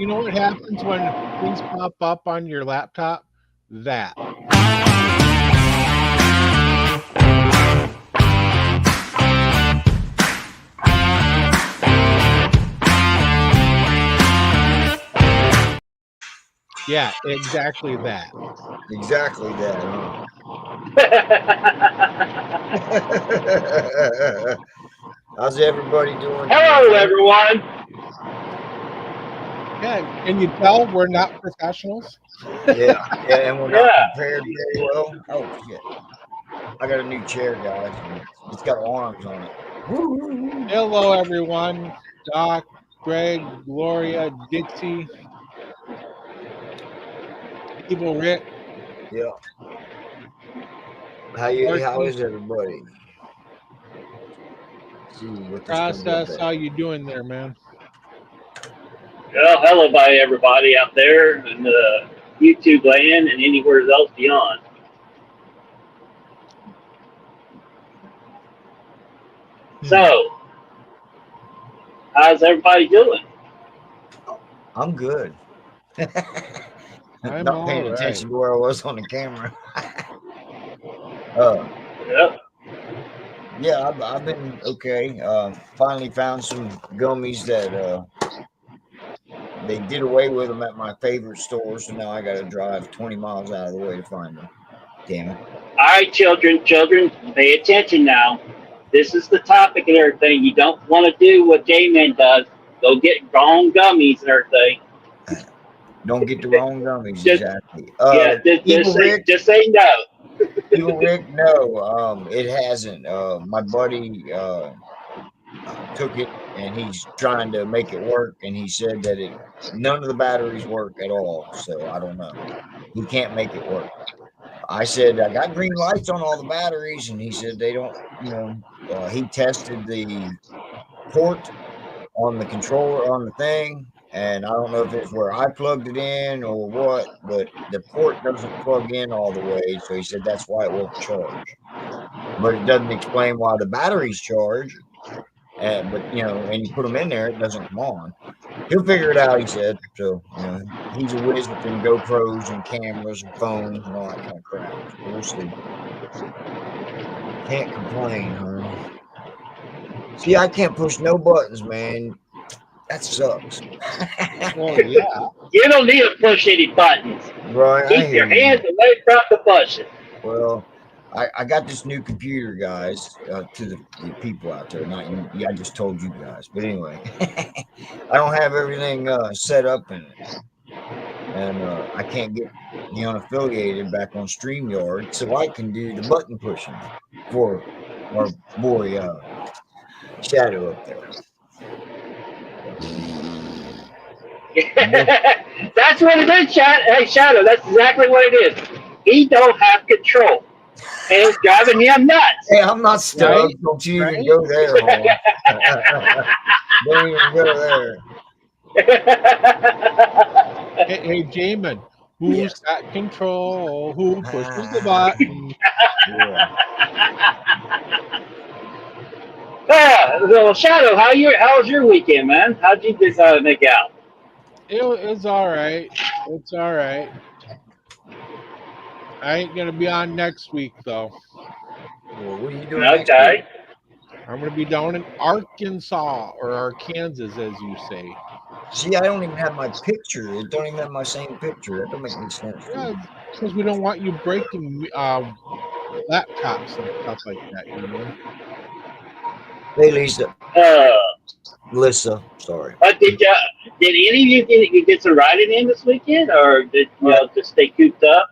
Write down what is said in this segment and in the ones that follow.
You know what happens when things pop up on your laptop? That. Yeah, exactly that. Exactly that, huh? How's everybody doing Hello, tonight? everyone. Yeah, can you tell we're not professionals? Yeah, yeah, and we're not Yeah. prepared very well. Oh shit! I got a new chair, guys. And it's got arms on it. Woo! Hello, everyone. Doc, Greg, Gloria, Dixie, Evil Rick, Yeah. How Marky, is everybody? See what this comes up Process. at. How you doing there, man? Well, hello, by everybody out there in the YouTube land and anywhere else beyond. So, how's everybody doing? I'm good. I'm Not all paying right. attention to where I was on the camera. uh, Yep. yeah, I've been okay. Finally found some gummies that they did away with them at my favorite store, so now I got to drive 20 miles out of the way to find them. Damn it. All right, children, pay attention now. This is the topic and everything. You don't want to do what J-Man does. Go get wrong gummies and everything. Don't get the wrong gummies, Just, exactly. yeah, Evil Rick, just say no. Evil Rick, no, it hasn't. My buddy took it and he's trying to make it work, and he said that none of the batteries work at all. So I don't know. He can't make it work. I said I got green lights on all the batteries, and he said they don't. He tested the port on the controller on the thing, and I don't know if it's where I plugged it in or what, but the port doesn't plug in all the way. So he said that's why it won't charge, but it doesn't explain why the batteries charge. But and you put them in there, it doesn't come on. He'll figure it out, he said. So he's a whiz with them GoPros and cameras and phones and all that kind of crap. So we'll see. Can't complain, huh? See, I can't push no buttons, man. That sucks. Well, yeah. You don't need to push any buttons. Right, I Keep hear your you. hands away from the buttons. Well, I got this new computer, guys, to the people out there. Not you. I just told you guys. But anyway, I don't have everything set up in it. And I can't get the unaffiliated back on StreamYard so I can do the button pushing for our boy Shadow up there. That's what it is, Hey, Shadow. That's exactly what it is. He don't have control, and it's driving him nuts. Hey, I'm not stuck. Right? Don't you even Right? go there, Holmes. Don't even go there. Hey, Jamin, who's Yes. got control? Who pushes the button? Yeah. Well, Shadow, how was your weekend, man? How'd you make out? It's all right. It's all right. I ain't gonna be on next week though. Well, what are you doing next Okay. week? I'm gonna be down in Arkansas or Arkansas, as you say. See, I don't even have my picture. It don't even have my same picture. That don't make any sense. Yeah, because we don't want you breaking laptops and stuff like that. You know. Hey, Lisa. Uh, Lisa, sorry. did any of you get some riding in this weekend, or did you just stay cooped up?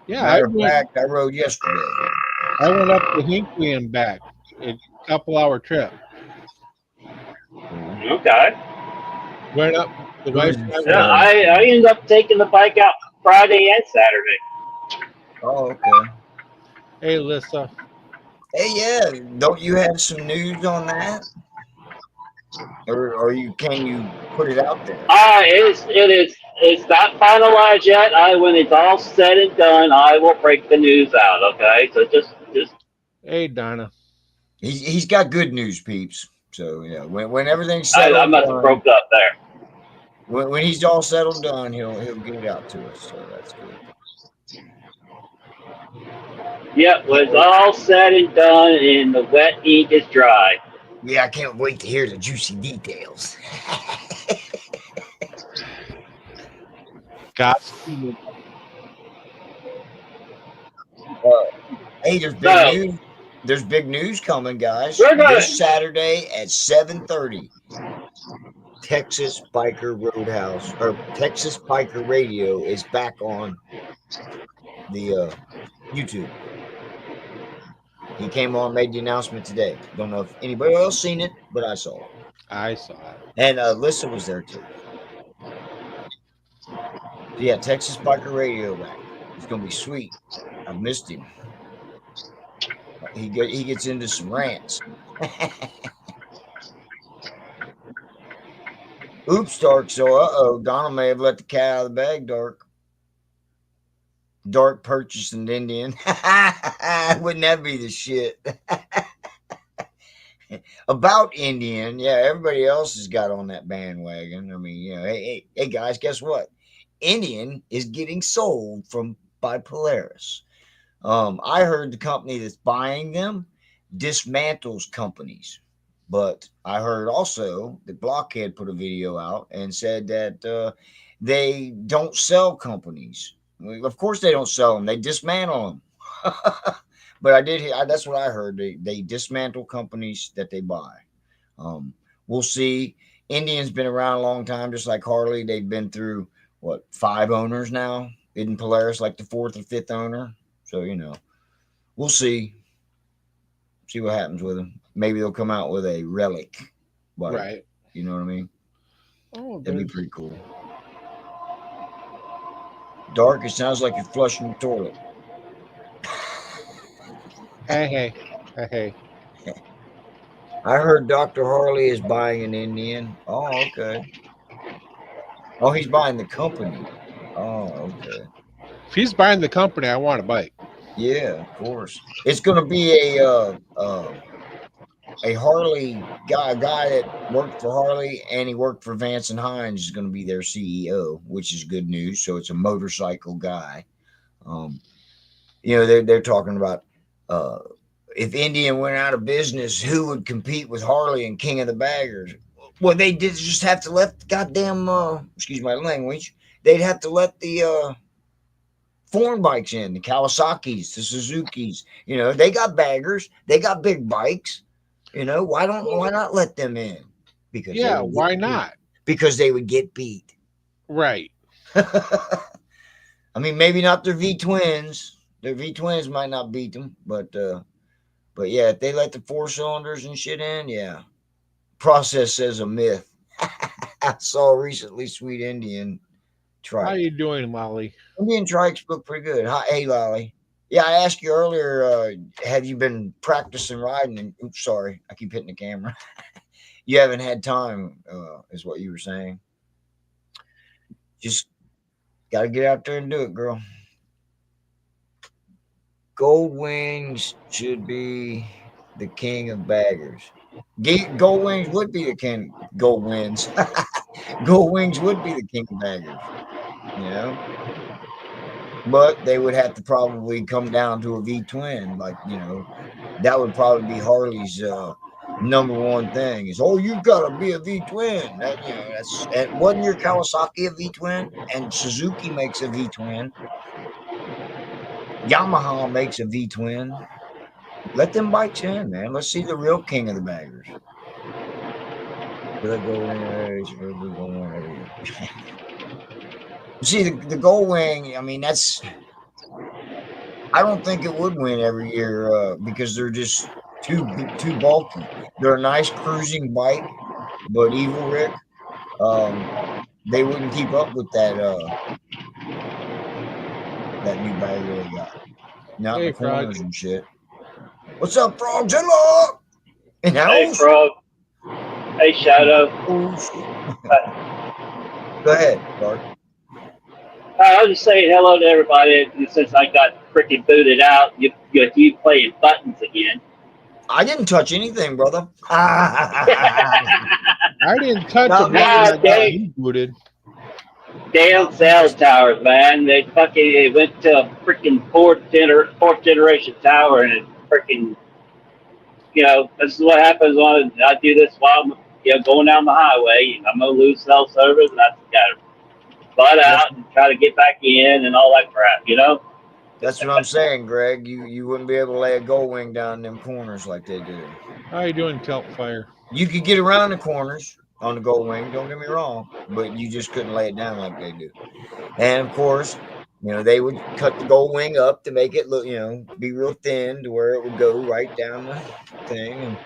Yeah, Matter of fact, I rode yesterday. I went up to Hinkley and back. A couple-hour trip. Okay. Went up. The wife and I went Yeah, up. I ended up taking the bike out Friday and Saturday. Oh, okay. Hey, Lissa. Hey, yeah. Don't you have some news on that? Or can you put it out there? It's not finalized yet. When it's all said and done, I will break the news out. Okay, so just. Hey, Donna. He's got good news, peeps. So yeah, when everything's settled, I must have broke up there. When he's all settled done, he'll get it out to us. So that's good. Yep, when it's all said and done and the wet ink is dry. Yeah, I can't wait to hear the juicy details. Godspeed. Hey, there's big So news. There's big news coming, guys. we're gonna This Saturday at 7:30, Texas Biker Roadhouse or Texas Biker Radio is back on the YouTube. He came on, made the announcement today. Don't know if anybody else seen it, but I saw it. I saw it. And Alyssa was there too. So yeah, Texas Biker Radio back. It's gonna be sweet. I missed him. He gets into some rants. Oops, Dark. So Donald may have let the cat out of the bag, Dark. Dark purchased an Indian. Wouldn't that be the shit? About Indian, yeah, everybody else has got on that bandwagon. I mean, you know, hey guys, guess what? Indian is getting sold by Polaris. I heard the company that's buying them dismantles companies, but I heard also that Blockhead put a video out and said that they don't sell companies. Of course, they don't sell them; they dismantle them. But I did hear that's what I heard. They dismantle companies that they buy. We'll see. Indian's been around a long time, just like Harley. They've been through what 5 owners now. Isn't Polaris like the 4th or 5th owner? So you know, we'll see. See what happens with them. Maybe they'll come out with a relic, bike. Right. You know what I mean? Oh, That'd be pretty cool. Dark. It sounds like you're flushing the toilet. Hey. I heard Dr. Harley is buying an Indian. Oh, okay. Oh, he's buying the company. Oh, okay. If he's buying the company, I want a bike. Yeah, of course. It's going to be a Harley guy that worked for Harley and he worked for Vance and Hines is going to be their CEO, which is good news. So it's a motorcycle guy. You know, they're talking about if Indian went out of business, who would compete with Harley and King of the Baggers? Well, they did just have to let the goddamn excuse my language. They'd have to let the foreign bikes in, the Kawasaki's, the Suzuki's. You know, they got baggers, they got big bikes. You know, why not let them in? Because why not? Because they would get beat. Right. I mean, maybe not their V twins. Their V twins might not beat them, but yeah, if they let the 4 cylinders and shit in, yeah. Process says a myth. I saw recently Sweet Indian trike. How you doing, Lolly? Indian trikes look pretty good. Hey, Lolly. Yeah, I asked you earlier, have you been practicing riding? And oops, sorry, I keep hitting the camera. You haven't had time, is what you were saying. Just got to get out there and do it, girl. Gold Wings should be the king of baggers. Gold Wings would be the king. Gold Wings. Gold Wings would be the king of baggers. You know? But they would have to probably come down to a V twin. Like, you know, that would probably be Harley's number one thing is, oh, you've got to be a V twin. That, you know, and wasn't your Kawasaki a V twin? And Suzuki makes a V twin. Yamaha makes a V twin. Let them bikes in, man. Let's see the real king of the baggers. See the Gold Wing. I mean, that's. I don't think it would win every year because they're just too bulky. They're a nice cruising bike, but Evil Rick, they wouldn't keep up with that new bagger they got. Not in the corners and shit. What's up, Frogzilla? Hey, Frog. Hey, Shadow. Go ahead, Bart. I was just saying hello to everybody. Since I got freaking booted out, you playing buttons again. I didn't touch anything, brother. I didn't touch God it. I got booted. Damn cell towers, man. They went to a freaking fourth generation tower, and it freaking, this is what happens when I do this while I'm, going down the highway. I'm gonna lose cell service, and I gotta butt That's out and try to get back in and all that crap. that's what I'm saying, Greg. You wouldn't be able to lay a gold wing down them corners like they do. How you doing, Kelp Fire? You could get around the corners on the gold wing. Don't get me wrong, but you just couldn't lay it down like they do. And of course, they would cut the gold wing up to make it look, be real thin to where it would go right down the thing. And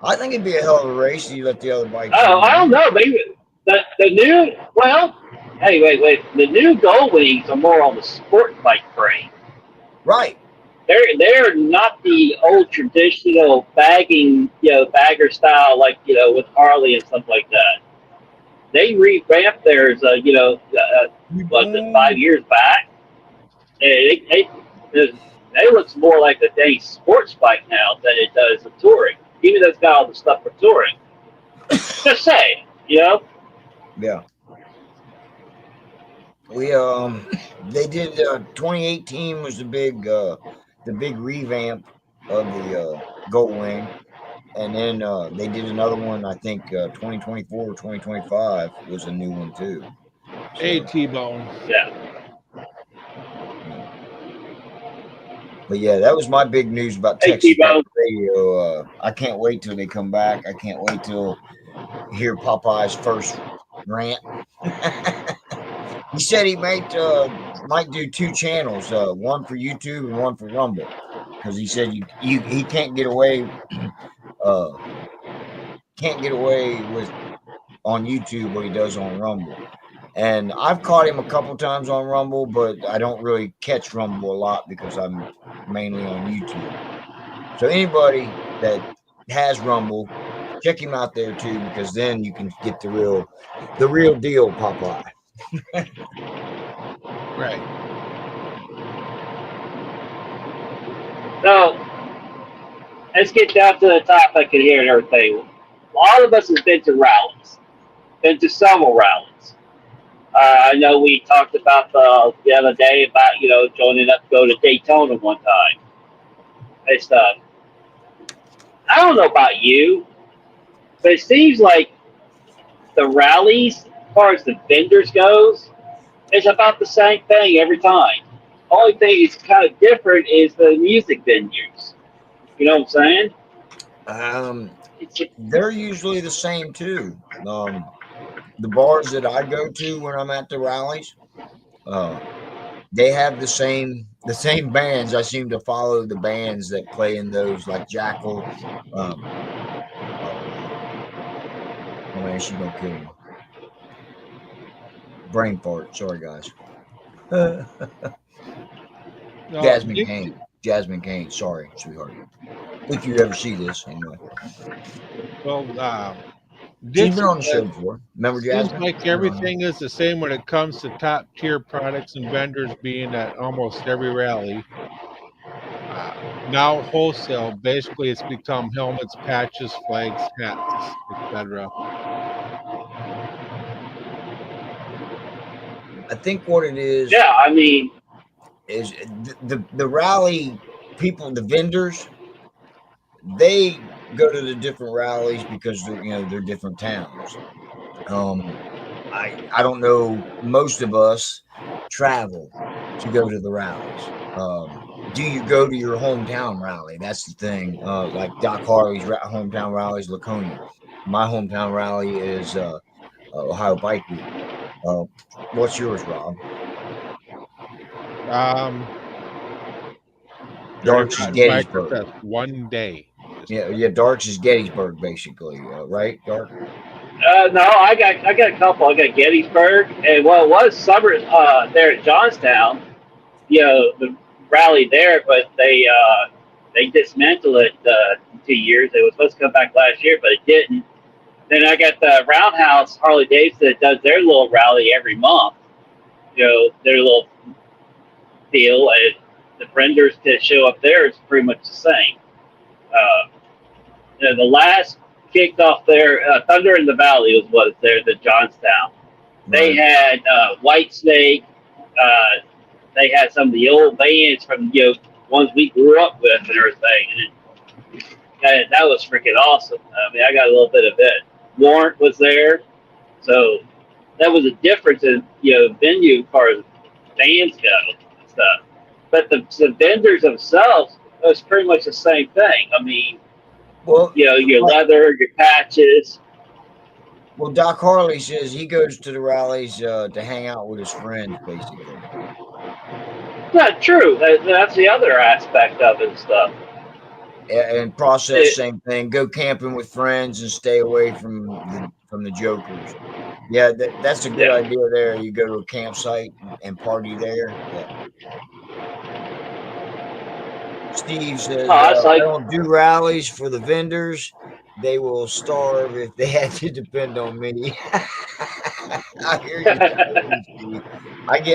I think it'd be a hell of a race if you let the other bikes Oh, I don't in. know. Maybe the new. Well, hey, wait. The new Gold Wings are more on the sport bike frame. Right. They're not the old traditional bagger style like with Harley and stuff like that. They revamped theirs. Was it 5 years back? They looks more like a dang sports bike now than it does a touring. Even though it's got all the stuff for touring. Just saying. Yeah. We they did 2018 was the big revamp of the Gold Wing, and then they did another one. I think 2024 or 2025 was a new one too. Hey, So, T-Bone. Yeah. but yeah, that was my big news about Hey, Texas Pep T-Bone. Radio. I can't wait till they come back. I can't wait till hear Popeye's first rant. He said he might do two channels, one for YouTube and one for Rumble, because he said he can't get away with on YouTube what he does on Rumble. And I've caught him a couple times on Rumble, but I don't really catch Rumble a lot because I'm mainly on YouTube. So anybody that has Rumble, check him out there too, because then you can get the real deal, Popeye. Right. So let's get down to the topic here and everything. A lot of us have been to rallies, been to several rallies. I know we talked about the other day about joining up to go to Daytona one time and stuff. I don't know about you, but it seems like the rallies, as far as the vendors goes, it's about the same thing every time. Only thing that's kind of different is the music venues. You know what I'm saying? They're usually the same too. The bars that I go to when I'm at the rallies, they have the same bands. I seem to follow the bands that play in those, like Jackal. Oh man, she's gonna kill me. Brain fart. Sorry, guys. Jasmine Kane. Sorry, sweetheart. If you ever see this, anyway. Well, She's been on the show before. Remember seems Jasmine? like everything is the same when it comes to top tier products and vendors being at almost every rally. Now wholesale, basically, it's become helmets, patches, flags, hats, etc. I think what it is Yeah, I mean, is the rally people, the vendors, they go to the different rallies because they're different towns. I don't know. Most of us travel to go to the rallies. Do you go to your hometown rally? That's the thing. Like Doc Harley's hometown rally is Laconia. My hometown rally is Ohio Bike Week. What's yours, Rob? Darks is Gettysburg. That's one day. Yeah. Darks is Gettysburg, basically, right? Dark. no, I got a couple. I got Gettysburg, and well, it was summer there at Johnstown. The rally there, but they dismantled it in 2 years. It was supposed to come back last year, but it didn't. Then I got the Roundhouse Harley Davidson that does their little rally every month. Their little deal, and the vendors that show up there is pretty much the same. The last kicked off there. Thunder in the Valley was what it's there, the Johnstown. They Right. had White Snake. Uh, they had some of the old bands from ones we grew up with and everything. And that was freaking awesome. I mean, I got a little bit of it. Warrant was there, so that was a difference in venue as far as bands go and stuff. But the vendors themselves, it was pretty much the same thing. I mean, Well, your like, leather, your patches. well, Doc Harley says he goes to the rallies to hang out with his friends, basically. Not true. That's the other aspect of it and stuff. And process, It, same thing. Go camping with friends and stay away from the jokers. Yeah, that's a good yeah. idea. There, you go to a campsite and party there. Yeah. Steve says, Oh, it's I like don't do rallies for the vendors. They will starve if they had to depend on me. I hear you completely, Steve.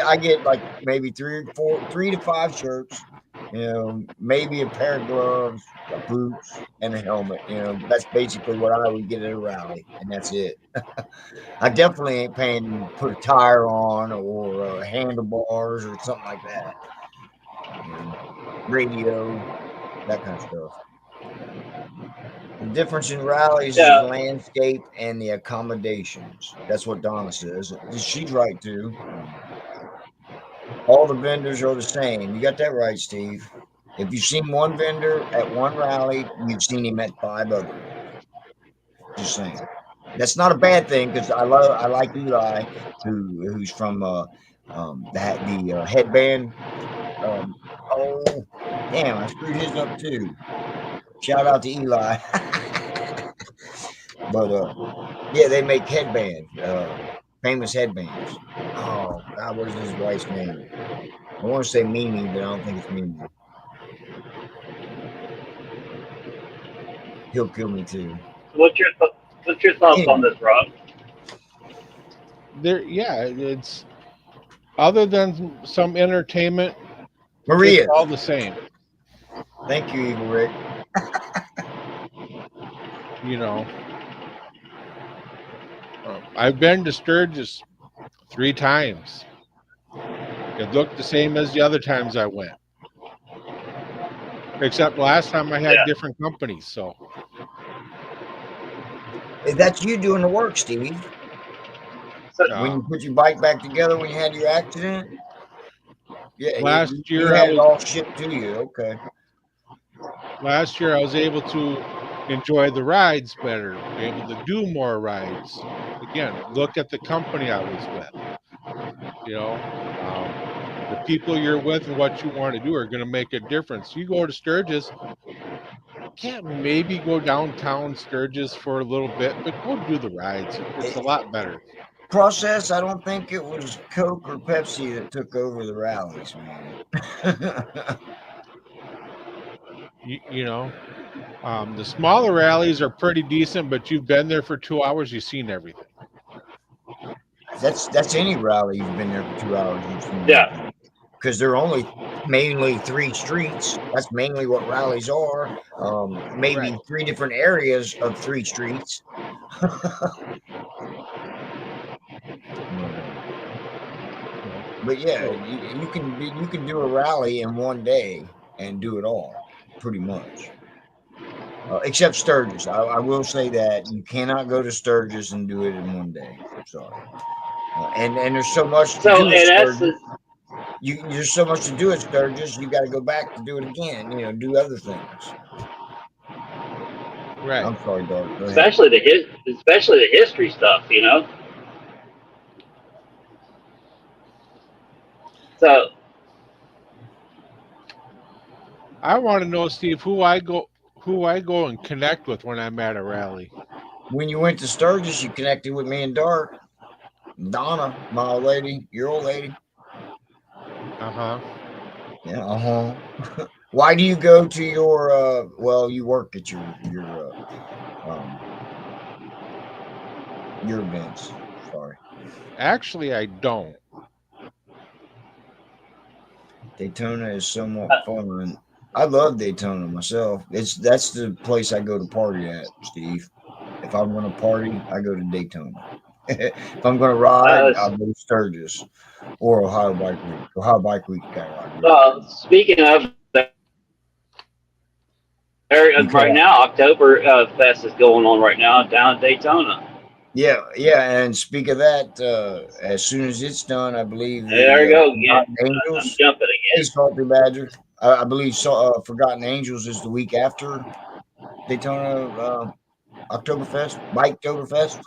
I get like maybe 3 to 5 shirts, maybe a pair of gloves, boots, and a helmet. That's basically what I would get at a rally, and that's it. I definitely ain't paying to put a tire on or handlebars or something like that. Radio, that kind of stuff. The difference in rallies is the yeah. landscape and the accommodations. That's what Donna says. She's right too. All the vendors are the same. You got that right, Steve. If you've seen one vendor at one rally, you've seen him at 5 others. Just saying. That's not a bad thing because I like Eli, who's from the headband. Um, oh, damn! I screwed his up too. Shout out to Eli. But yeah, they make headbands, famous headbands. Oh God, what is his wife's name? I want to say Mimi, but I don't think it's Mimi. He'll kill me too. What's your thoughts on Anyway, this, Rob? Yeah, it's other than some entertainment, it's Maria, all the same. thank you, Evil Rick. You know, I've been to Sturgis 3 times. It looked the same as the other times I went, except last time I had Yeah. different companies. So That's you doing the work, Steve. So, When uh, you put your bike back together when you had your accident, yeah, last you year I had it was all shipped to you. Okay. I was able to enjoy the rides better, be able to do more rides. Again, look at the company I was with. You know, the people you're with and what you want to do are going to make a difference. You go to Sturgis, can't maybe go downtown Sturgis for a little bit, but go do the rides. It's a lot better. Process, I don't think it was Coke or Pepsi that took over the rallies, man. You know, the smaller rallies are pretty decent, but you've been there for 2 hours, you've seen everything. That's any rally you've been there for 2 hours, you've seen yeah. everything. Because they're only mainly 3 streets. That's mainly what rallies are. Right. Maybe 3 different areas of 3 streets. But, You know, but yeah, so you can do a rally in one day and do it all, pretty much. Except Sturgis. I will say that you cannot go to Sturgis and do it in one day. Sorry. And there's so much to So do at in Sturgis. essence, There's so much to do at Sturgis. You got to go back to do it again. Do other things. right. I'm sorry, Dark. Go ahead. especially the history stuff, So I want to know, Steve, who I go and connect with when I'm at a rally. When you went to Sturgis, you connected with me and Dark. Donna, my old lady, your old lady. Uh-huh. Yeah. Why do you go to your? Well, you work at your events. Sorry. Actually, I don't. Daytona is somewhat fun. I love Daytona myself. That's the place I go to party at, Steve. If I'm going to party, I go to Daytona. If I'm going to ride, I'll go to Sturgis or Ohio Bike Week. Ohio Bike Week got a lot of good stuff. Speaking of, You cut right out. now, October Fest is going on right now down in Daytona. Yeah, yeah. And speak of that, as soon as it's done, I believe There the you go again. Forgotten I'm Angels. jumping Hey, again. Salty Badger. I believe Forgotten Angels is the week after Daytona Oktoberfest, Biketoberfest.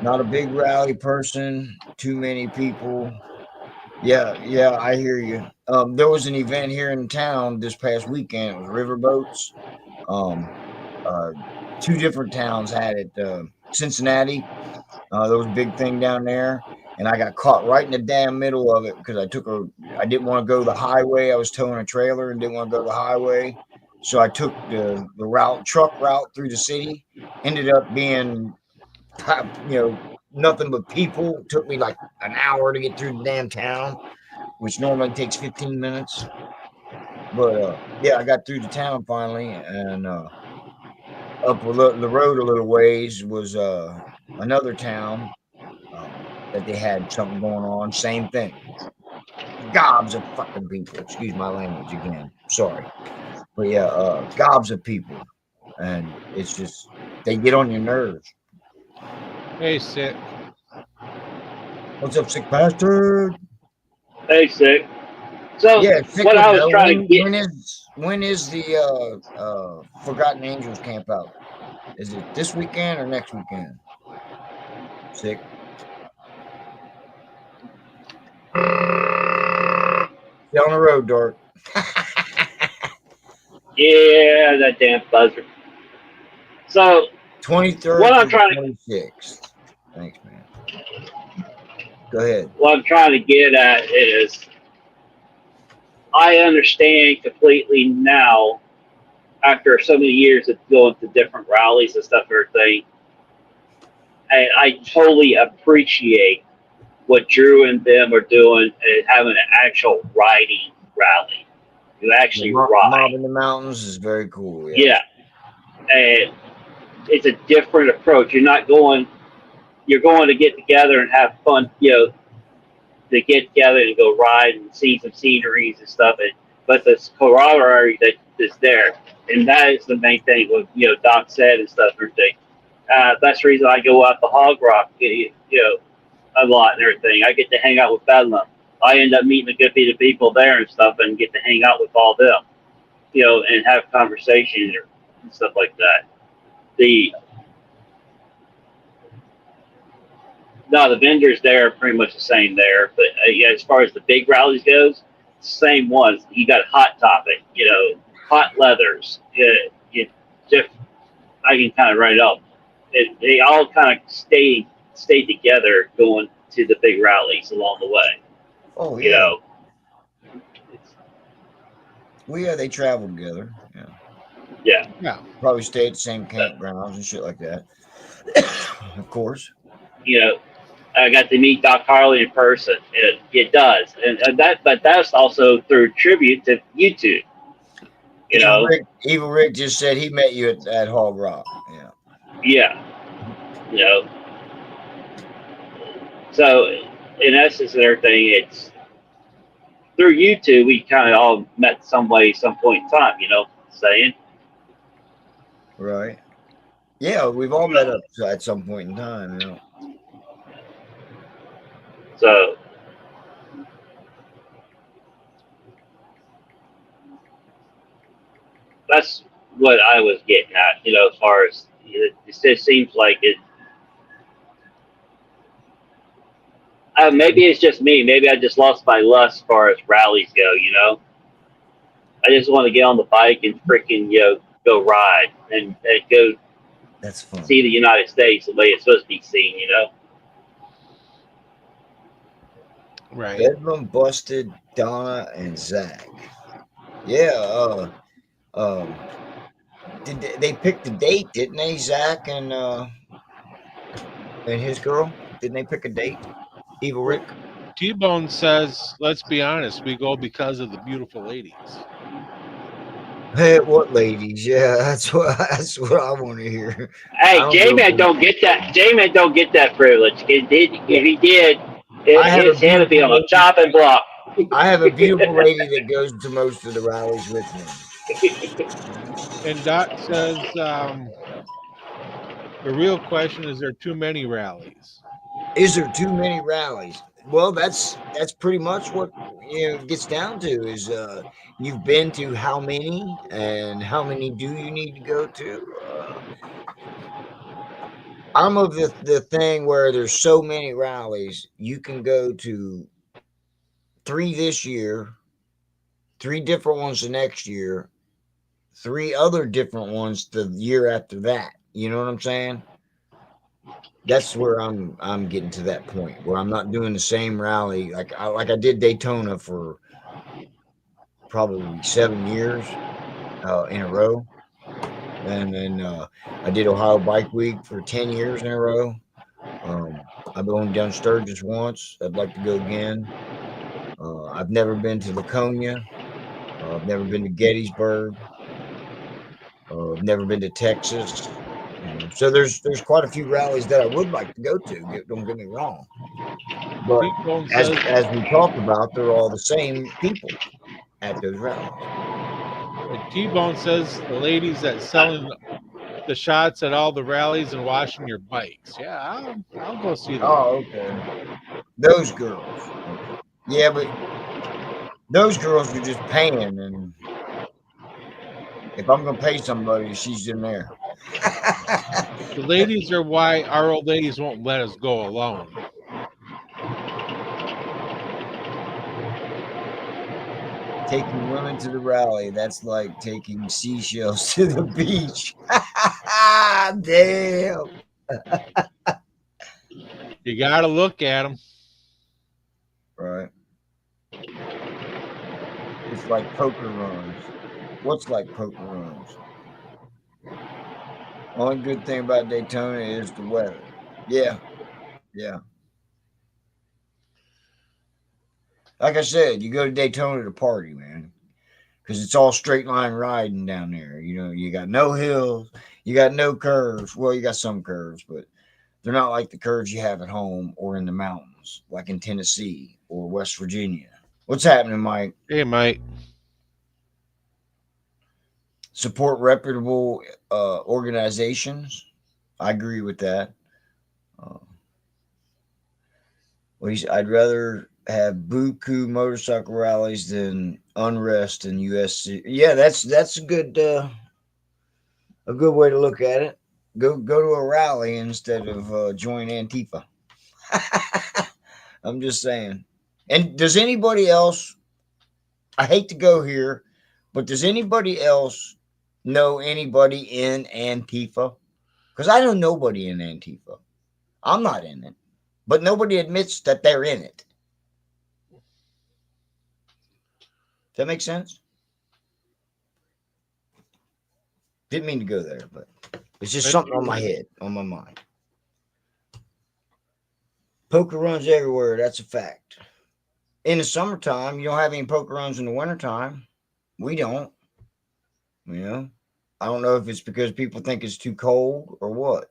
Not a big rally person, too many people. Yeah, yeah, I hear you. There was an event here in town this past weekend. It was riverboats. Um, uh, two different towns had it. Cincinnati, there was a big thing down there, and I got caught right in the damn middle of it because I didn't want to go the highway. I was towing a trailer and didn't want to go the highway, so I took the truck route through the city. Ended up being, nothing but people. Took me like an hour to get through the damn town, which normally takes 15 minutes. But yeah, I got through the town finally, and up the road a little ways was another town that they had something going on. Same thing. Gobs of fucking people. Excuse my language again. Sorry. But yeah, gobs of people. And it's just, they get on your nerves. Hey, Sick. What's up, sick bastard? Hey, sick. So Yeah, sick what would I was know. trying to get, When is the Forgotten Angels camp out? Is it this weekend or next weekend? Sick. Stay on the road, Dark. yeah, that damn buzzer. So 23rd what I'm through the trying to 26th. Thanks, man. Go ahead. what I'm trying to get at is I understand completely now after so many years of going to different rallies and stuff, everything. I totally appreciate what Drew and them are doing and having an actual riding rally. You The actually mob ride. in the mountains is very cool. Yeah. Yes. And it's a different approach. You're going to get together and have fun, to get together and go ride and see some sceneries and stuff. But this camaraderie that is there, and that is the main thing. What Doc said and stuff. And everything. That's the reason I go out to Hog Rock, a lot and everything. I get to hang out with Bedlam. I end up meeting a good bit of people there and stuff, and get to hang out with all them, and have conversations and stuff like that. The No, the vendors there are pretty much the same there. But yeah, as far as the big rallies goes, same ones. You got Hot Topic, Hot Leathers. Just I can kind of write it up. They all kind of stay together going to the big rallies along the way. Oh You yeah. know, Well, yeah, they travel together. Yeah. yeah. Yeah. Probably stay at the same campgrounds and shit like that. Of course. You know, I got to meet Doc Harley in person. It does, but that's also through tribute to YouTube. You know, Evil Rick just said he met you at Hog Rock. Yeah. yeah. You know, so in essence and everything, it's through YouTube. We kind of all met some way, some point in time. Saying. Right. Yeah, we've all met up at some point in time. So that's what I was getting at. As far as it just seems like it. Maybe it's just me. Maybe I just lost my lust as far as rallies go. I just want to get on the bike and freaking go ride and go That's fun. see the United States the way it's supposed to be seen. Right. Bedlam, Busted, Donna, and Zach. Yeah. Did they pick the date? Didn't they? Zach and his girl. Didn't they pick a date? Evil Well, Rick. T-Bone says, let's be honest, we go because of the beautiful ladies. Hey, what ladies? Yeah, that's what I want to hear. I Hey, don't J go Man for. don't get that. J Man don't get that privilege. Yeah, If he did, I have a his head would be beautiful on a lady. chopping block. I have a beautiful lady that goes to most of the rallies with me. And Dot says the real question is there too many rallies? Is there too many rallies? Well, that's pretty much what it gets down to is you've been to how many and how many do you need to go to? I'm of the thing where there's so many rallies, you can go to three this year, three different ones the next year, three other different ones the year after that. You know what I'm saying? That's where I'm getting to that point where I'm not doing the same rally like I did Daytona for probably 7 years in a row, and then I did Ohio Bike Week for 10 years in a row. I've only done Sturgis once. I'd like to go again. I've never been to Laconia. I've never been to Gettysburg. I've never been to Texas. So there's quite a few rallies that I would like to go to. Don't get me wrong, but T-Bone as says as we talked about, they're all the same people at those rallies. T-Bone says the ladies that selling the shots at all the rallies and washing your bikes. Yeah, I'll go see those. Oh, okay. Those girls. Okay. Yeah, but those girls are just paying, and if I'm gonna pay somebody, she's in there. The ladies are why our old ladies won't let us go alone. Taking women to the rally, that's like taking seashells to the beach. Damn. You got to look at them. Right. It's like poker runs. What's like poker runs? Only good thing about Daytona is the weather. Yeah, yeah. Like I said, you go to Daytona to party, man, because it's all straight line riding down there. You got no hills, you got no curves. Well, you got some curves, but they're not like the curves you have at home or in the mountains, like in Tennessee or West Virginia. What's happening, Mike? Hey, Mike. Support reputable organizations. I agree with that. Uh, I'd rather have buku motorcycle rallies than unrest in USC. Yeah, that's a good way to look at it. Go to a rally instead of join Antifa. I'm just saying. And does anybody else? I hate to go here, but does anybody else know anybody in Antifa? Because I know nobody in Antifa. I'm not in it, but nobody admits that they're in it. Does that make sense? Didn't mean to go there, but it's just something on my head, on my mind. Poker runs everywhere. That's a fact. In the summertime, you don't have any poker runs in the wintertime. We don't, you know. I don't know if it's because people think it's too cold or what.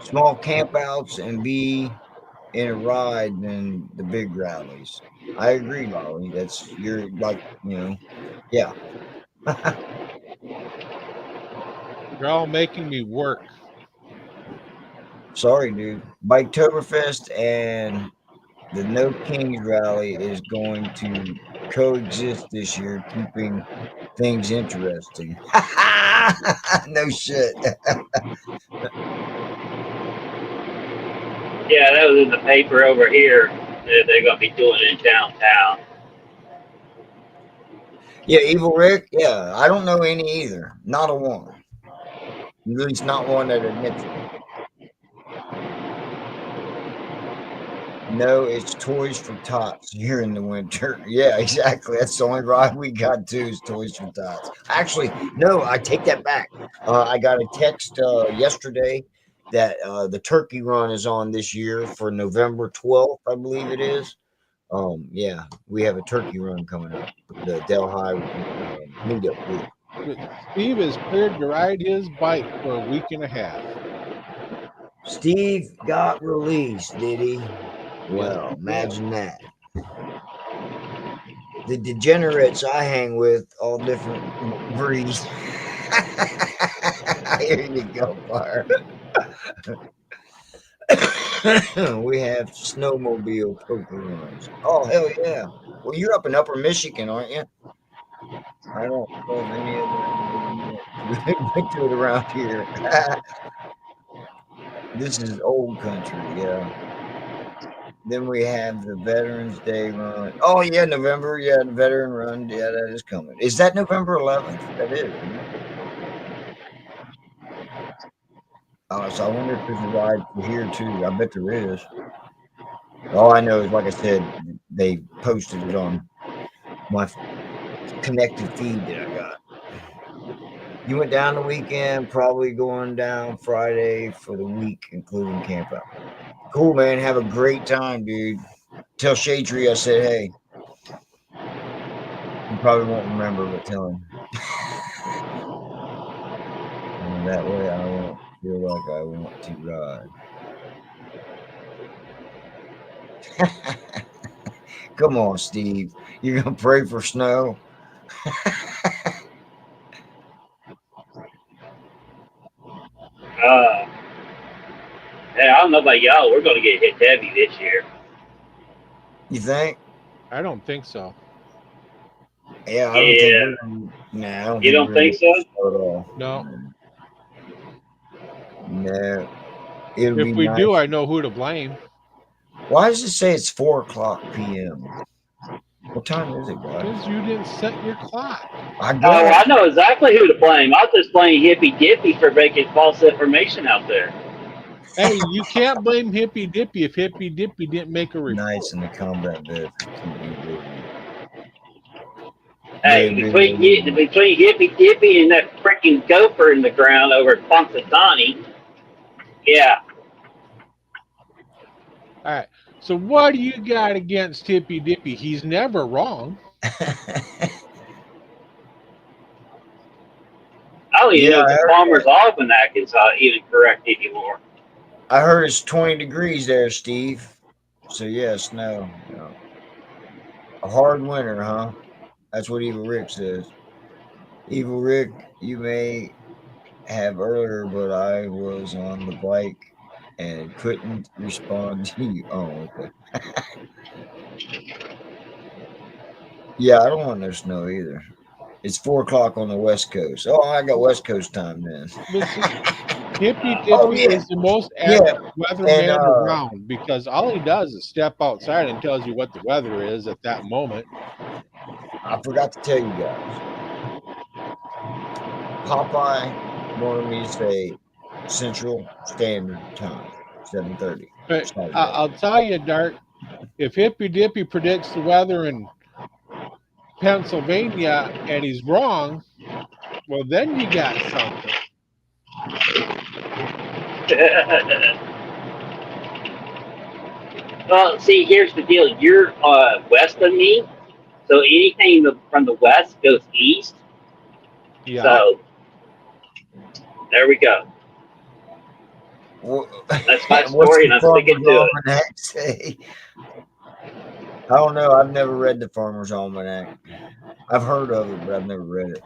Small campouts and be in a ride than the big rallies. I agree, Lolly. You're like, yeah. You're all making me work. Sorry, dude. Biketoberfest and the No Kings rally is going to coexist this year, keeping things interesting. No shit. Yeah, that was in the paper over here. They're going to be doing it downtown. Yeah, Evil Rick. Yeah, I don't know any either. Not a one. At least not one that admits it. No, it's Toys for Tots here in the winter. Yeah, exactly. That's the only ride we got too is Toys for Tots. Actually, no, I take that back. I got a text yesterday that the turkey run is on this year for November 12th, I believe it is. Yeah, we have a turkey run coming up. The Delhi meetup group. But Steve is cleared to ride his bike for a week and a half. Steve got released, did he? Yes, Well, he did. imagine that. The degenerates I hang with, all different breeds. Here you go, Fire. We have snowmobile poker runs. Oh, hell yeah. Well, you're up in Upper Michigan, aren't you? I don't know of any other went to it around here. This is old country, yeah. Then we have the Veterans Day run. Oh yeah, November. Yeah, the veteran run. Yeah, that is coming. Is that November 11th? That is, isn't it? So I wonder if there's a ride for here too. I bet there is. All I know is, like I said, they posted it on my connected feed that I got. You went down the weekend, probably going down Friday for the week, including camp out. Cool, man. Have a great time, dude. Tell Shadry I said hey. He probably won't remember, but tell him. And that way I won't feel like I want to ride. Come on, Steve. You're going to pray for snow? Yeah, I don't know about y'all. We're going to get hit heavy this year. You think? I don't think so. Yeah, I don't think Yeah. we're gonna, nah, I don't You think don't we're going to think get so? snow at all. No. No. It'll If be we do, nice. I know who to blame. Why does it say it's 4:00 p.m.? What time is it, guys? Because you didn't set your clock. I Oh, guess. I know exactly who to blame. I'll just blame Hippy Dippy for making false information out there. Hey, you can't blame Hippy Dippy if Hippy Dippy didn't make a report. Nights in the combat vet for TV video. Hey, between Hippy Dippy and that freaking gopher in the ground over at Punxsutawney, yeah. All right. So what do you got against Hippy Dippy? He's never wrong. I don't even Yeah, know I if the heard Farmer's that. Almanac is even correct anymore. I heard it's 20 degrees there, Steve. So yeah, snow. Yeah. A hard winter, huh? That's what Evil Rick says. Evil Rick, you may have earlier, but I was on the bike and couldn't respond to you. Oh, okay. Yeah, I don't want no snow either. It's 4:00 on the West Coast. Oh, I got West Coast time then. But see, Hippy Oh Dippy yeah, is the most yeah. accurate And weatherman around because all he does is step outside and tells you what the weather is at that moment. I forgot to tell you guys. Popeye wanted me to say Central Standard Time, 7:30 But Saturday. I'll tell you, Dart, if Hippy Dippy predicts the weather in Pennsylvania and he's wrong, well, then you got something. Well, see, here's the deal. You're west of me, so anything from the west goes east. Yeah. So there we go. What's That's my story, the and I'm sticking Farmer's to it. Almanac say? I don't know. I've never read the Farmer's Almanac. I've heard of it, but I've never read it.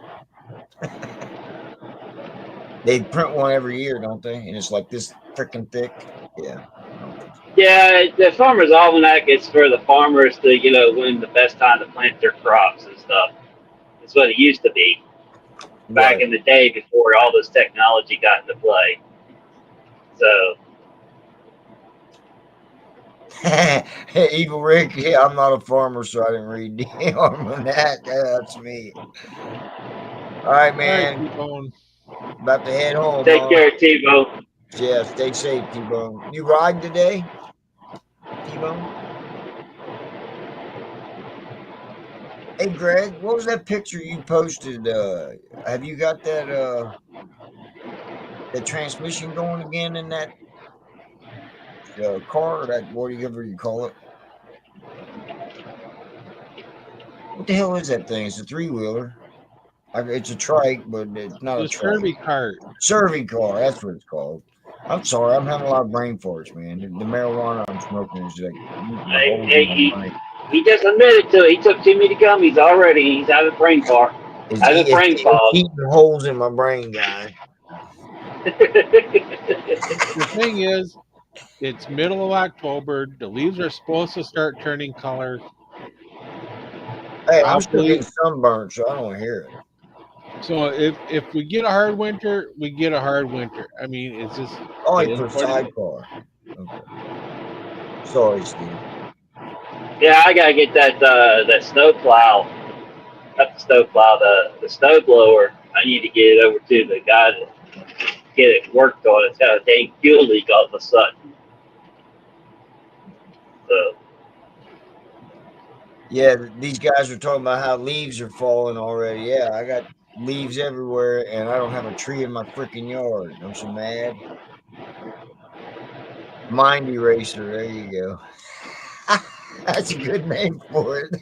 They print one every year, don't they? And it's like this freaking thick. Yeah. Yeah, the Farmer's Almanac is for the farmers to, when the best time to plant their crops and stuff. It's what it used to be back Right. in the day before all this technology got into play. So, Evil Rick, yeah, I'm not a farmer, so I didn't read the almanac. That's me. All right, All right, man. T-Bone. About to head home, take huh? care, Tebow. Yeah, stay safe, T-Bone. You ride today, T-Bone? Hey, Greg, what was that picture you posted? Have you got that transmission going again in that car, or that whatever you call it? What the hell is that thing? It's a 3-wheeler. It's a trike, but it's not a The trike. survey cart. Survey car. That's what it's called. I'm sorry. I'm having a lot of brain farts, man. The marijuana I'm smoking is like eating a hole in my brain. He just admitted to it. He took too many gummies already. He's having brain fart. Having brain It's fog. eating holes in my brain, guy. The thing is, it's middle of October. The leaves are supposed to start turning color. Hey, I'm still Probably. getting sunburned, so I don't hear it. So if we get a hard winter, we get a hard winter. I mean, it's just Oh, it you is put what it is. sidecar. Okay. Sorry, Steve. Yeah, I gotta get that snow plow. Not the snow plow, the snow blower. I need to get it over to the guy to get it worked on. It's got a dang fuel leak all of a sudden. So Yeah, these guys are talking about how leaves are falling already. Yeah, I got leaves everywhere, and I don't have a tree in my freaking yard. I'm so mad. Mind eraser. There you go. That's a good name for it.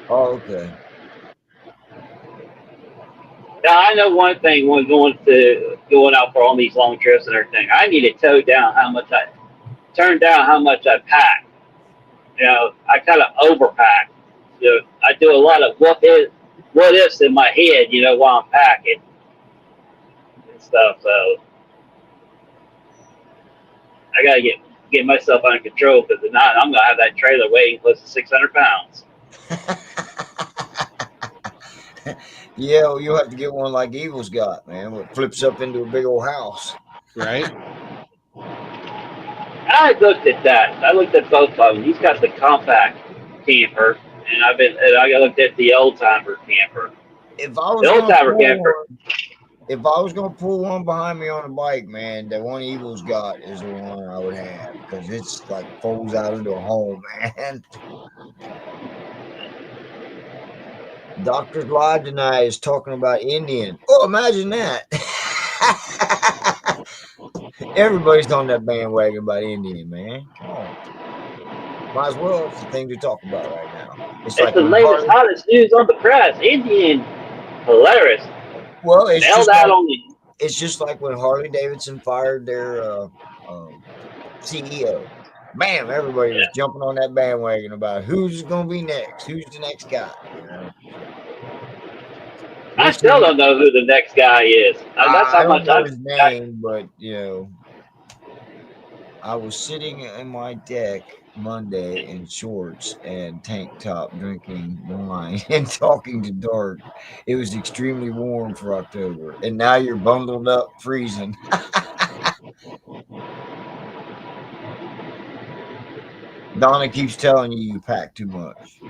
Oh, okay. now I know one thing when going out for all these long trips and everything. I need to turn down how much I pack. You know, I kind of overpack. You know, I do a lot of what ifs in my head. You know, while I'm packing and stuff. So I gotta get myself under control because if not, I'm gonna have that trailer weighing close to 600 pounds. Yeah, well, you'll have to get one like Evil's got, man. What flips up into a big old house. Right? I looked at that. I looked at both of them. He's got the compact camper, and I looked at the old timer camper. If I The was old gonna timer pull camper. one, if I was gonna pull one behind me on a bike, man, the one Evil's got is the one I would have because it's like folds out into a home, man. Doctor's Live tonight is talking about Indian. Oh, imagine that. Everybody's on that bandwagon about Indian, man. Come on. Might as well. It's the thing to talk about right now. It's It's like the when latest, hottest news on the press. Indian, hilarious. well, it's Nailed just out like on the. it's just like when Harley Davidson fired their CEO. Bam! Everybody was Yeah. jumping on that bandwagon about who's going to be next, who's the next guy. You know, I we'll still see. don't know who the next guy is. That's I how don't much know I've. his name, but you know, I was sitting in my deck Monday in shorts and tank top, drinking wine and talking to Dark. It was extremely warm for October, and now you're bundled up, freezing. Donna keeps telling you pack too much.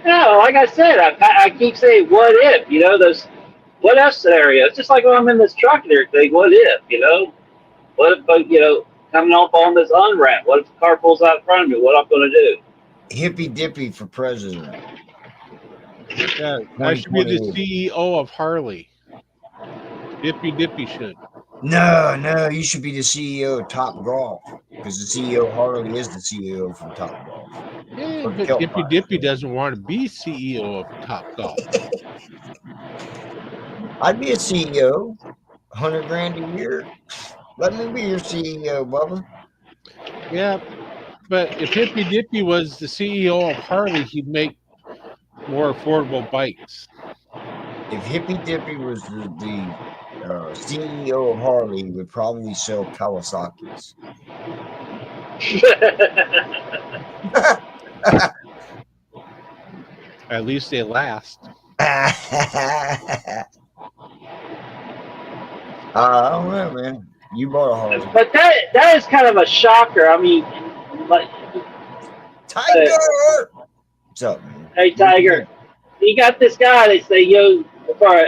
No, like I said, I keep saying what if. You know those what if scenarios. Just like when I'm in this truck and everything. What if? You know. What if coming off on this unwrap? What if the car pulls out in front of me? What I'm going to do? Hippy Dippy for president. Yeah, I should be the 2028. CEO of Harley. Dippy Dippy should. No, you should be the CEO of Top Golf because the CEO Harley is the CEO from Top Golf. Yeah, Or but Kelp Dippy Fire. Dippy doesn't want to be CEO of Top Golf. I'd be a CEO, 100 grand a year. Let me be your CEO, Bubba. Yeah, but if Hippy Dippy was the CEO of Harley, he'd make more affordable bikes. If Hippy Dippy was the CEO of Harley, he would probably sell Kawasaki's. At least they last. I don't know, man. You bought a Harley. But that is kind of a shocker. I mean, like, Tiger! What's up, man? hey Tiger, you got this guy. They say for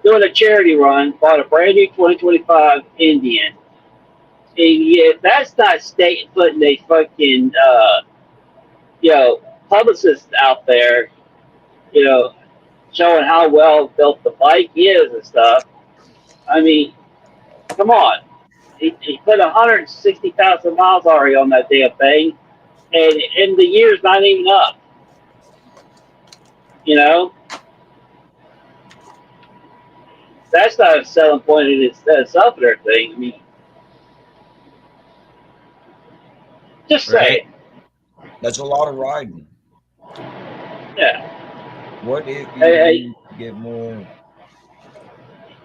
doing a charity run, bought a brand new 2025 Indian. And yeah, that's not putting a fucking publicist out there, you know, showing how well built the bike is and stuff. I mean, come on. he put 160,000 miles already on that damn thing, and the year's not even up. You know, that's not a selling point in itself and everything. I mean, just Right. say, That's a lot of riding. yeah. What if you Hey, need to get more?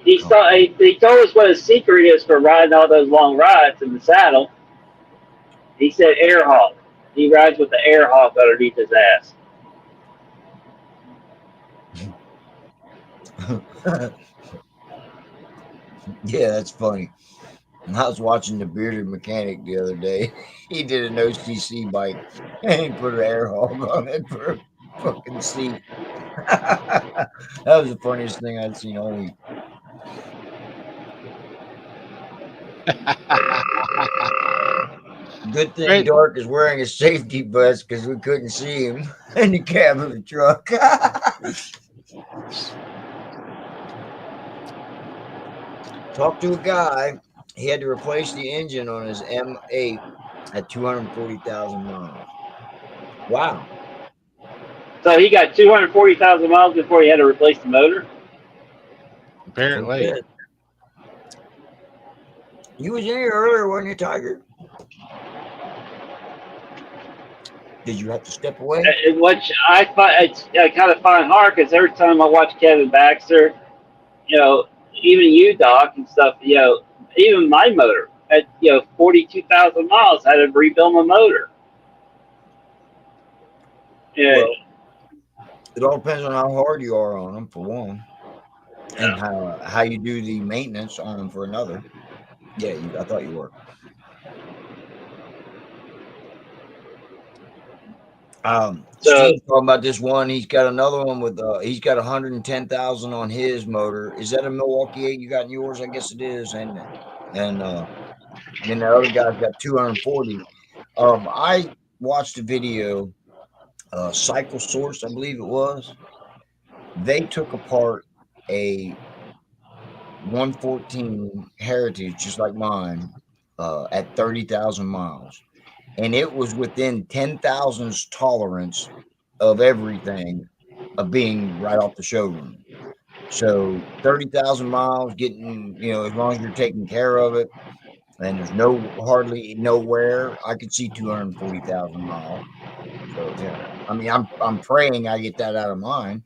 he told us what his secret is for riding all those long rides in the saddle. He said air hawk. He rides with the air hawk underneath his ass. Yeah, that's funny. I was watching the bearded mechanic the other day. He did an OCC bike and he put an air hog on it for a fucking seat. That was the funniest thing I'd seen all week. Good thing Right. Dark is wearing a safety vest because we couldn't see him in the cab of the truck. Talked to a guy. He had to replace the engine on his M8 at 240,000 miles. Wow. So he got 240,000 miles before he had to replace the motor. That's what he Apparently. said. You was in here earlier, wasn't you, Tiger? Did you have to step away? Which I kind of find hard because every time I watch Kevin Baxter, you know, even you, Doc, and stuff, you know, even my motor at 42,000 miles, I had to rebuild my motor. Yeah, Well, it all depends on how hard you are on them, for one, and yeah. how you do the maintenance on them for another. Yeah, I thought you were. So Steve's talking about this one. He's got another one with he's got 110,000 on his motor. Is that a Milwaukee 8 you got in yours? I guess it is, ain't it? And then the other guy's got 240. I watched a video, Cycle Source, I believe it was. They took apart a 114 Heritage, just like mine, at 30,000 miles, and it was within 10,000's tolerance of everything of being right off the showroom. So 30,000 miles, getting, as long as you're taking care of it, and there's hardly no wear, I could see 240,000 miles. So yeah, I mean, I'm praying I get that out of mine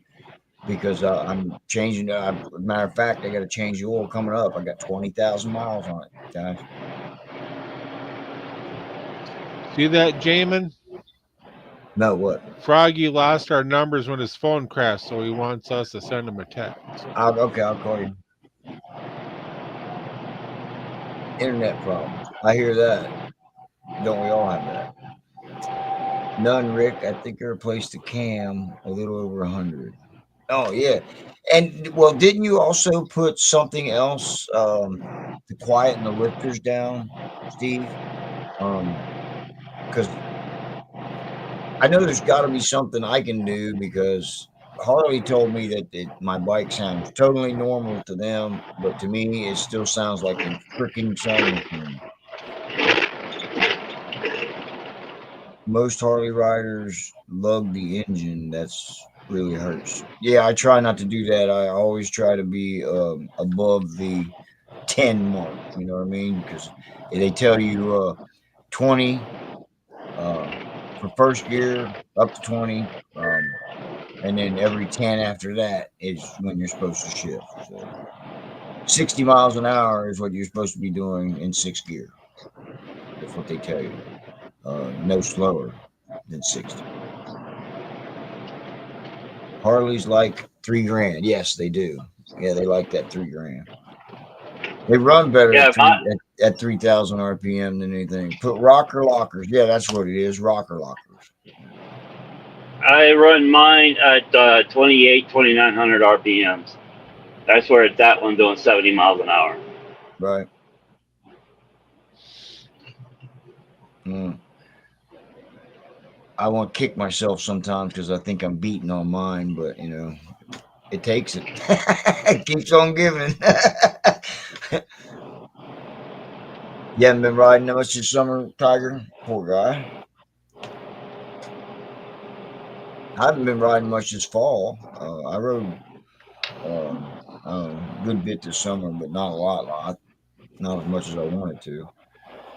because I'm changing. Matter of fact, I got to change the oil coming up. I got 20,000 miles on it, guys. See that, Jamin? No, what? Froggy lost our numbers when his phone crashed, so he wants us to send him a text. Okay, I'll call you. Internet problems. I hear that. Don't we all have that? None, Rick. I think I replaced the cam a little over 100. Oh yeah, and well, didn't you also put something else to quieten the lifters down, Steve? Because I know there's got to be something I can do because Harley told me that my bike sounds totally normal to them, but to me, it still sounds like a freaking sewing machine. Most Harley riders lug the engine. That's really hurts. Yeah, I try not to do that. I always try to be above the 10 mark. You know what I mean? Because they tell you 20 for first gear, up to 20. And then every 10 after that is when you're supposed to shift. So 60 miles an hour is what you're supposed to be doing in sixth gear. That's what they tell you. No slower than 60. Harley's like $3,000. Yes, they do. Yeah, they like that $3,000. They run better yeah, at 3,000 RPM than anything. Put rocker lockers. Yeah, that's what it is. Rocker lockers. I run mine at 2,900 RPMs. That's where it's at when doing 70 miles an hour. Right. I want to kick myself sometimes because I think I'm beating on mine, but it takes it. It keeps on giving. You haven't been riding that much this summer, Tiger? Poor guy. I haven't been riding much this fall. I rode a good bit this summer, but not a lot. Not as much as I wanted to.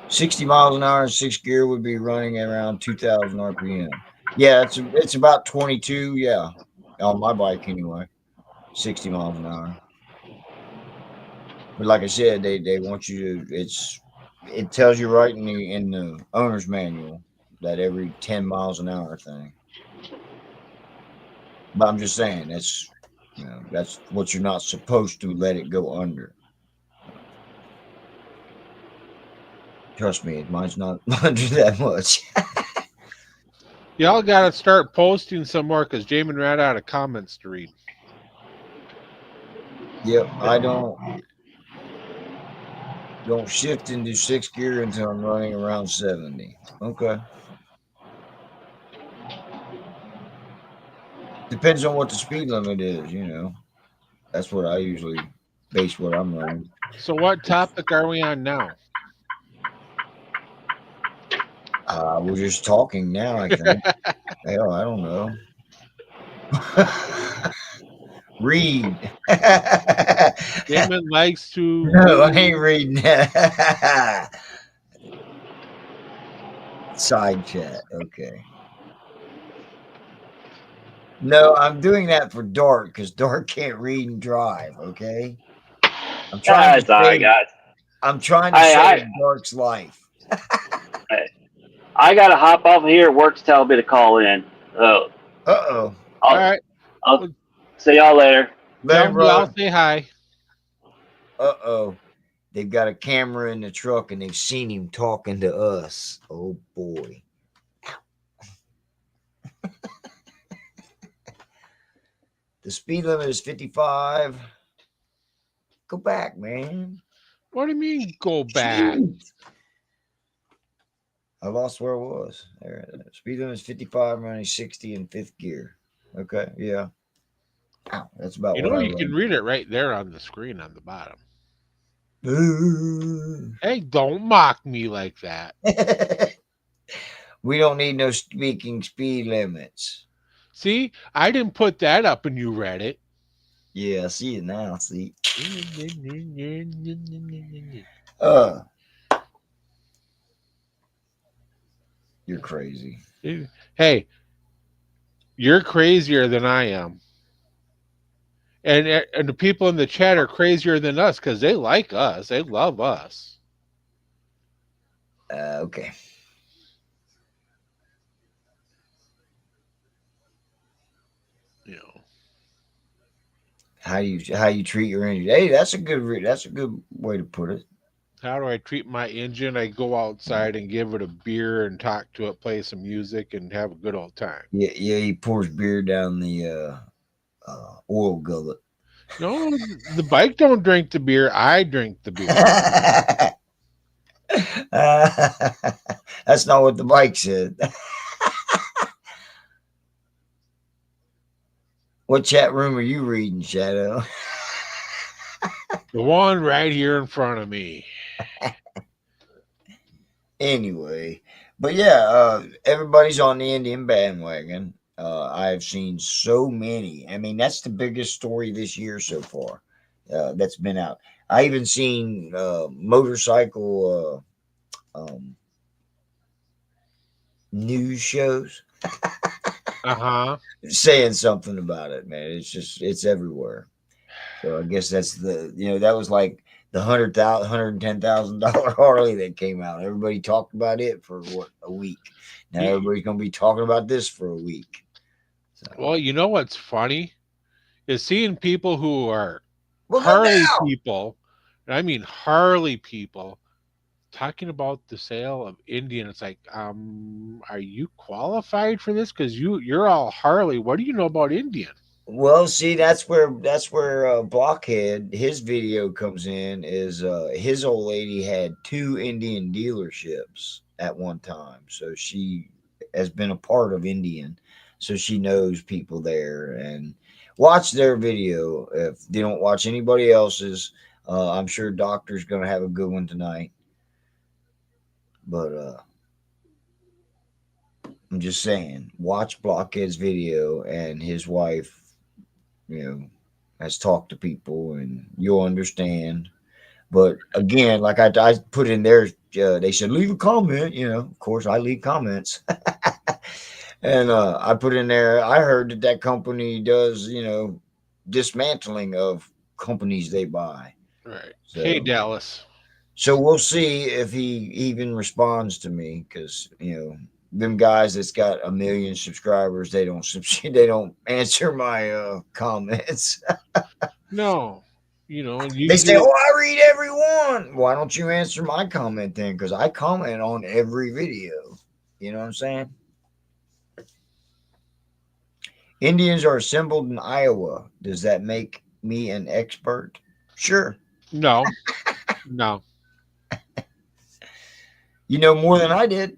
60 miles an hour in sixth gear would be running at around 2,000 RPM. Yeah, it's about 22. Yeah, on my bike anyway. 60 miles an hour. But like I said, they want you to. It tells you right in the owner's manual that every 10 miles an hour thing. But I'm just saying that's what you're not supposed to let it go under. Trust me, mine's not under that much. Y'all got to start posting some more because Jamin ran out of comments to read. Yep, I don't shift into sixth gear until I'm running around 70. Okay. Depends on what the speed limit is. That's what I usually base what I'm running. So, what topic are we on now? We're just talking now, I think. Hell, I don't know. Read. Jamin likes to No, I read. ain't reading that. Side chat. Okay. No, I'm doing that for Dark because Dark can't read and drive. Okay. I'm trying to That's all right, save. guys. I'm trying to I save Dark's life. I gotta hop off here. Work's telling me to call in. So Uh-oh. All I'll right. I'll Well, see y'all later. tell Later, me I'll brother. say hi. Uh-oh. They've got a camera in the truck and they've seen him talking to us. Oh boy. The speed limit is 55. Go back, man. What do you mean, go back? Shoot. I lost where I was. There. Speed limit is 55, running 60 in fifth gear. Okay, yeah. Ow, that's about You what know, I you can run. read it right there on the screen on the bottom. Boo. Hey, don't mock me like that. We don't need no speaking speed limits. See, I didn't put that up and you read it. Yeah, I see it now. See. Uh, you're crazy. Hey, you're crazier than I am. And the people in the chat are crazier than us because they like us. They love us. Okay. You know. How you treat your engine? Hey, that's a good way to put it. How do I treat my engine? I go outside and give it a beer and talk to it, play some music, and have a good old time. Yeah, yeah. He pours beer down the oil gullet. No, the bike don't drink the beer. I drink the beer. That's not what the bike said. What chat room are you reading, Shadow? The one right here in front of me. Anyway, but yeah, everybody's on the Indian bandwagon. I've seen so many. I mean, that's the biggest story this year so far that's been out. I even seen motorcycle news shows Uh-huh. saying something about it, man. It's everywhere. So I guess that was like the $110,000 Harley that came out. Everybody talked about it for what, a week. Now everybody's gonna be talking about this for a week. So, Well, you know what's funny is seeing people who are well, what Harley now? people, and I mean Harley people, talking about the sale of Indian. It's like, are you qualified for this? Because you're all Harley. What do you know about Indian? Well, see, that's where Blockhead his video comes in. Is his old lady had two Indian dealerships at one time, so she has been a part of Indian, so she knows people there. And watch their video if they don't watch anybody else's. I'm sure Doctor's going to have a good one tonight. But I'm just saying, watch Blockhead's video, and his wife, you know, has talked to people, and you'll understand. But again, like I put in there, they said leave a comment. You know, of course I leave comments, and I put in there. I heard that that company does, dismantling of companies they buy. Right. Hey, So Dallas. so we'll see if he even responds to me, because them guys that's got 1 million subscribers, they don't they don't answer my comments. No, They you say, get "Oh, I read every one." Why don't you answer my comment then? Because I comment on every video. You know what I'm saying? Indians are assembled in Iowa. Does that make me an expert? Sure. no, no. You know more than I did.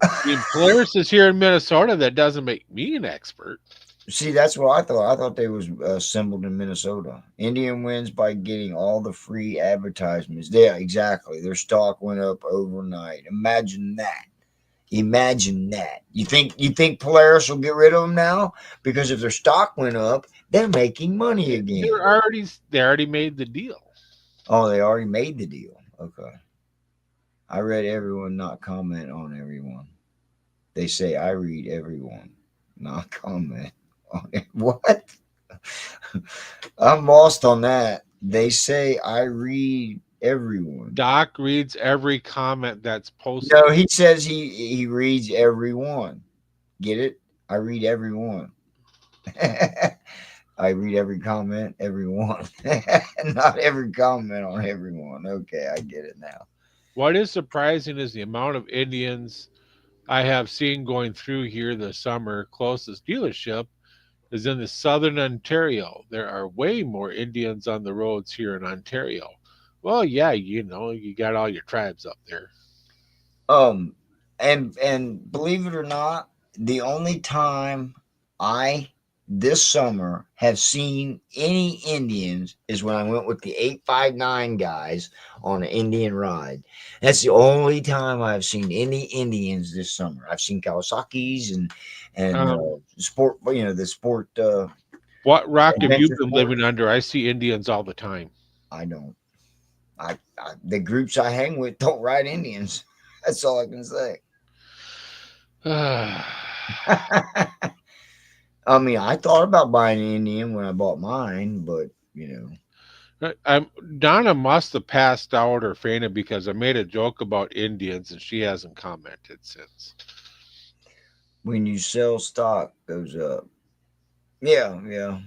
I mean, Polaris is here in Minnesota. That doesn't make me an expert. See, that's what I thought. I thought they was assembled in Minnesota. Indian wins by getting all the free advertisements. Yeah, exactly. Their stock went up overnight. Imagine that. Imagine that. You think Polaris will get rid of them now? Because if their stock went up, they're making money again. They already made the deal. Oh, they already made the deal. Okay. I read everyone, not comment on everyone. They say I read everyone, not comment on it. What? I'm lost on that. They say I read everyone. Doc reads every comment that's No, posted. he says he reads everyone. Get it? I read everyone. I read every comment, everyone. Not every comment on everyone. Okay, I get it now. What is surprising is the amount of Indians I have seen going through here this summer. Closest dealership is in the southern Ontario. There are way more Indians on the roads here in Ontario. Well, yeah, you got all your tribes up there. Um, and believe it or not, the only time I this summer have seen any Indians is when I went with the 859 guys on an Indian ride. That's the only time I've seen any Indians this summer. I've seen Kawasaki's and Um, sport, the sport what rock have you adventure been sport. living under? I see Indians all the time. I don't. The groups I hang with don't ride Indians. That's all I can say. I mean, I thought about buying an Indian when I bought mine, but I'm Donna must have passed out or fainted because I made a joke about Indians and she hasn't commented since. when you sell stock goes up. Yeah, yeah.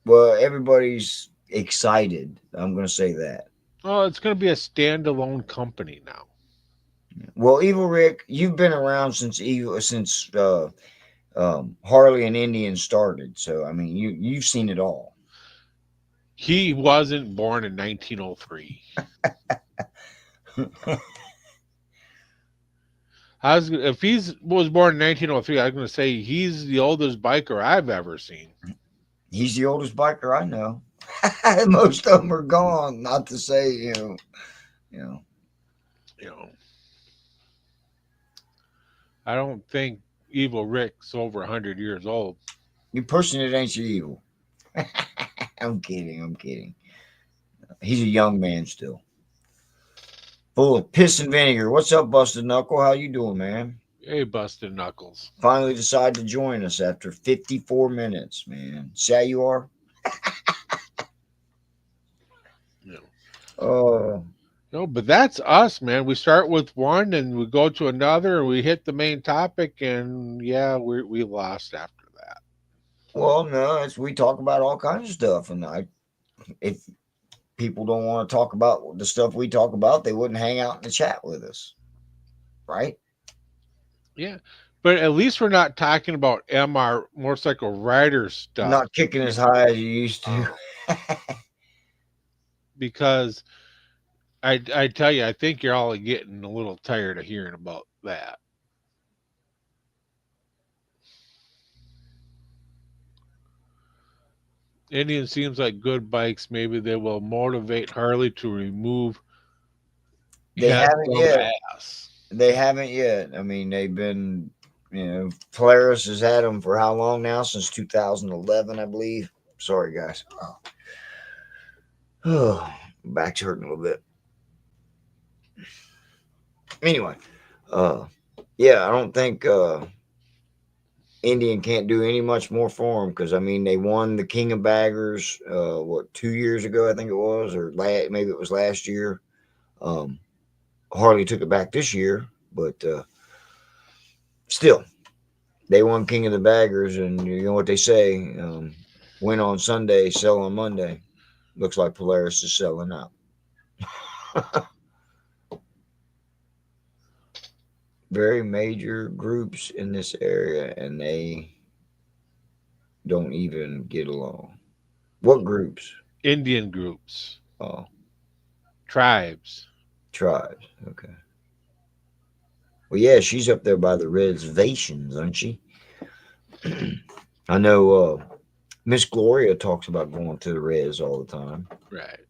Well, everybody's excited. I'm going to say that. Oh, it's going to be a standalone company now. Well, Evil Rick, you've been around since Harley and Indian started. So I mean, you've seen it all. He wasn't born in 1903. If he's was born in 1903, I was going to say he's the oldest biker I've ever seen. He's the oldest biker I know. Most of them are gone. Not to say, you know. You know, I don't think Evil Rick's over 100 years old. You person it ain't you evil. I'm kidding. I'm kidding. He's a young man still. Full of piss and vinegar. What's up, Busted Knuckle? How you doing, man? Hey, busted knuckles. Finally decided to join us after 54 minutes, man. See how you are? You know, Oh, no, but that's us, man. We start with one and we go to another and we hit the main topic, and yeah, we lost after that. well, no, we talk about all kinds of stuff. And if people don't want to talk about the stuff we talk about, they wouldn't hang out in the chat with us, right? Yeah, but at least we're not talking about MR motorcycle rider stuff. Not kicking You as high know, as you used to. because I tell you, I think you're all getting a little tired of hearing about that. Indian seems like good bikes. Maybe they will motivate Harley to remove They Has haven't some yet. ass. They haven't yet. I mean, they've been, Polaris has had them for how long now? Since 2011, I believe. Sorry, guys. Oh, back's hurting a little bit. Anyway, uh, yeah, I don't think Indian can't do any much more for them because I mean they won the King of Baggers 2 years ago I think it was or maybe it was last year. Um, Harley took it back this year, but still they won King of the Baggers, and you know what they say: win on Sunday, sell on Monday. Looks like Polaris is selling out. Very major groups in this area, and they don't even get along. What groups? Indian groups, Oh, tribes. tribes. Okay. Well, yeah, she's up there by the reservations, aren't she? I know Miss Gloria talks about going to the res all the time. Right.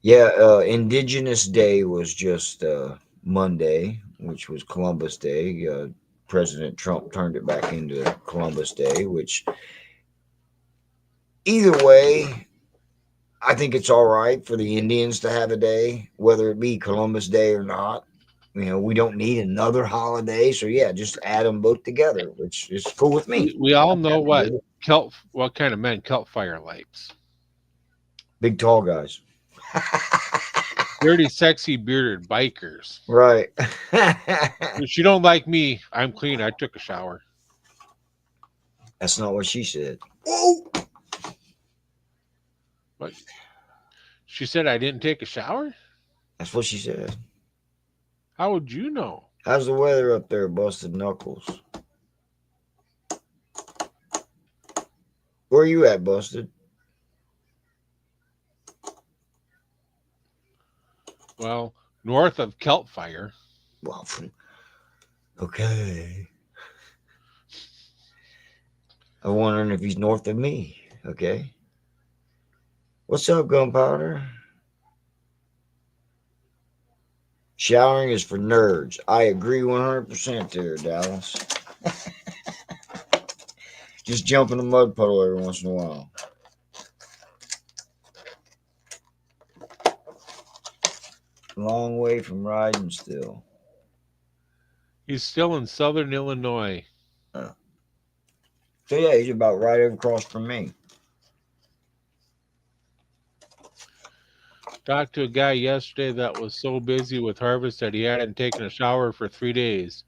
Yeah, Indigenous Day was just Monday, which was Columbus Day. President Trump turned it back into Columbus Day, which either way, I think it's all right for the Indians to have a day, whether it be Columbus Day or not. We don't need another holiday, so yeah, just add them both together, which is cool with me. We all I'm know happy with it. what kind of men Celt Fire likes. Big tall guys. Dirty, sexy, bearded bikers. Right. If you don't like me, I'm clean. I took a shower. That's not what she said. Whoa! But she said I didn't take a shower? That's what she said. How would you know? How's the weather up there, Busted Knuckles? Where are you at, Busted? Well, north of Celt Fire. Well, okay. I'm wondering if he's north of me. Okay. What's up, Gunpowder? Showering is for nerds. I agree 100% there, Dallas. Just jump in a mud puddle every once in a while. Long way from riding still. He's still in southern Illinois. So yeah, he's about right across from me. Talked to a guy yesterday that was so busy with harvest that he hadn't taken a shower for 3 days.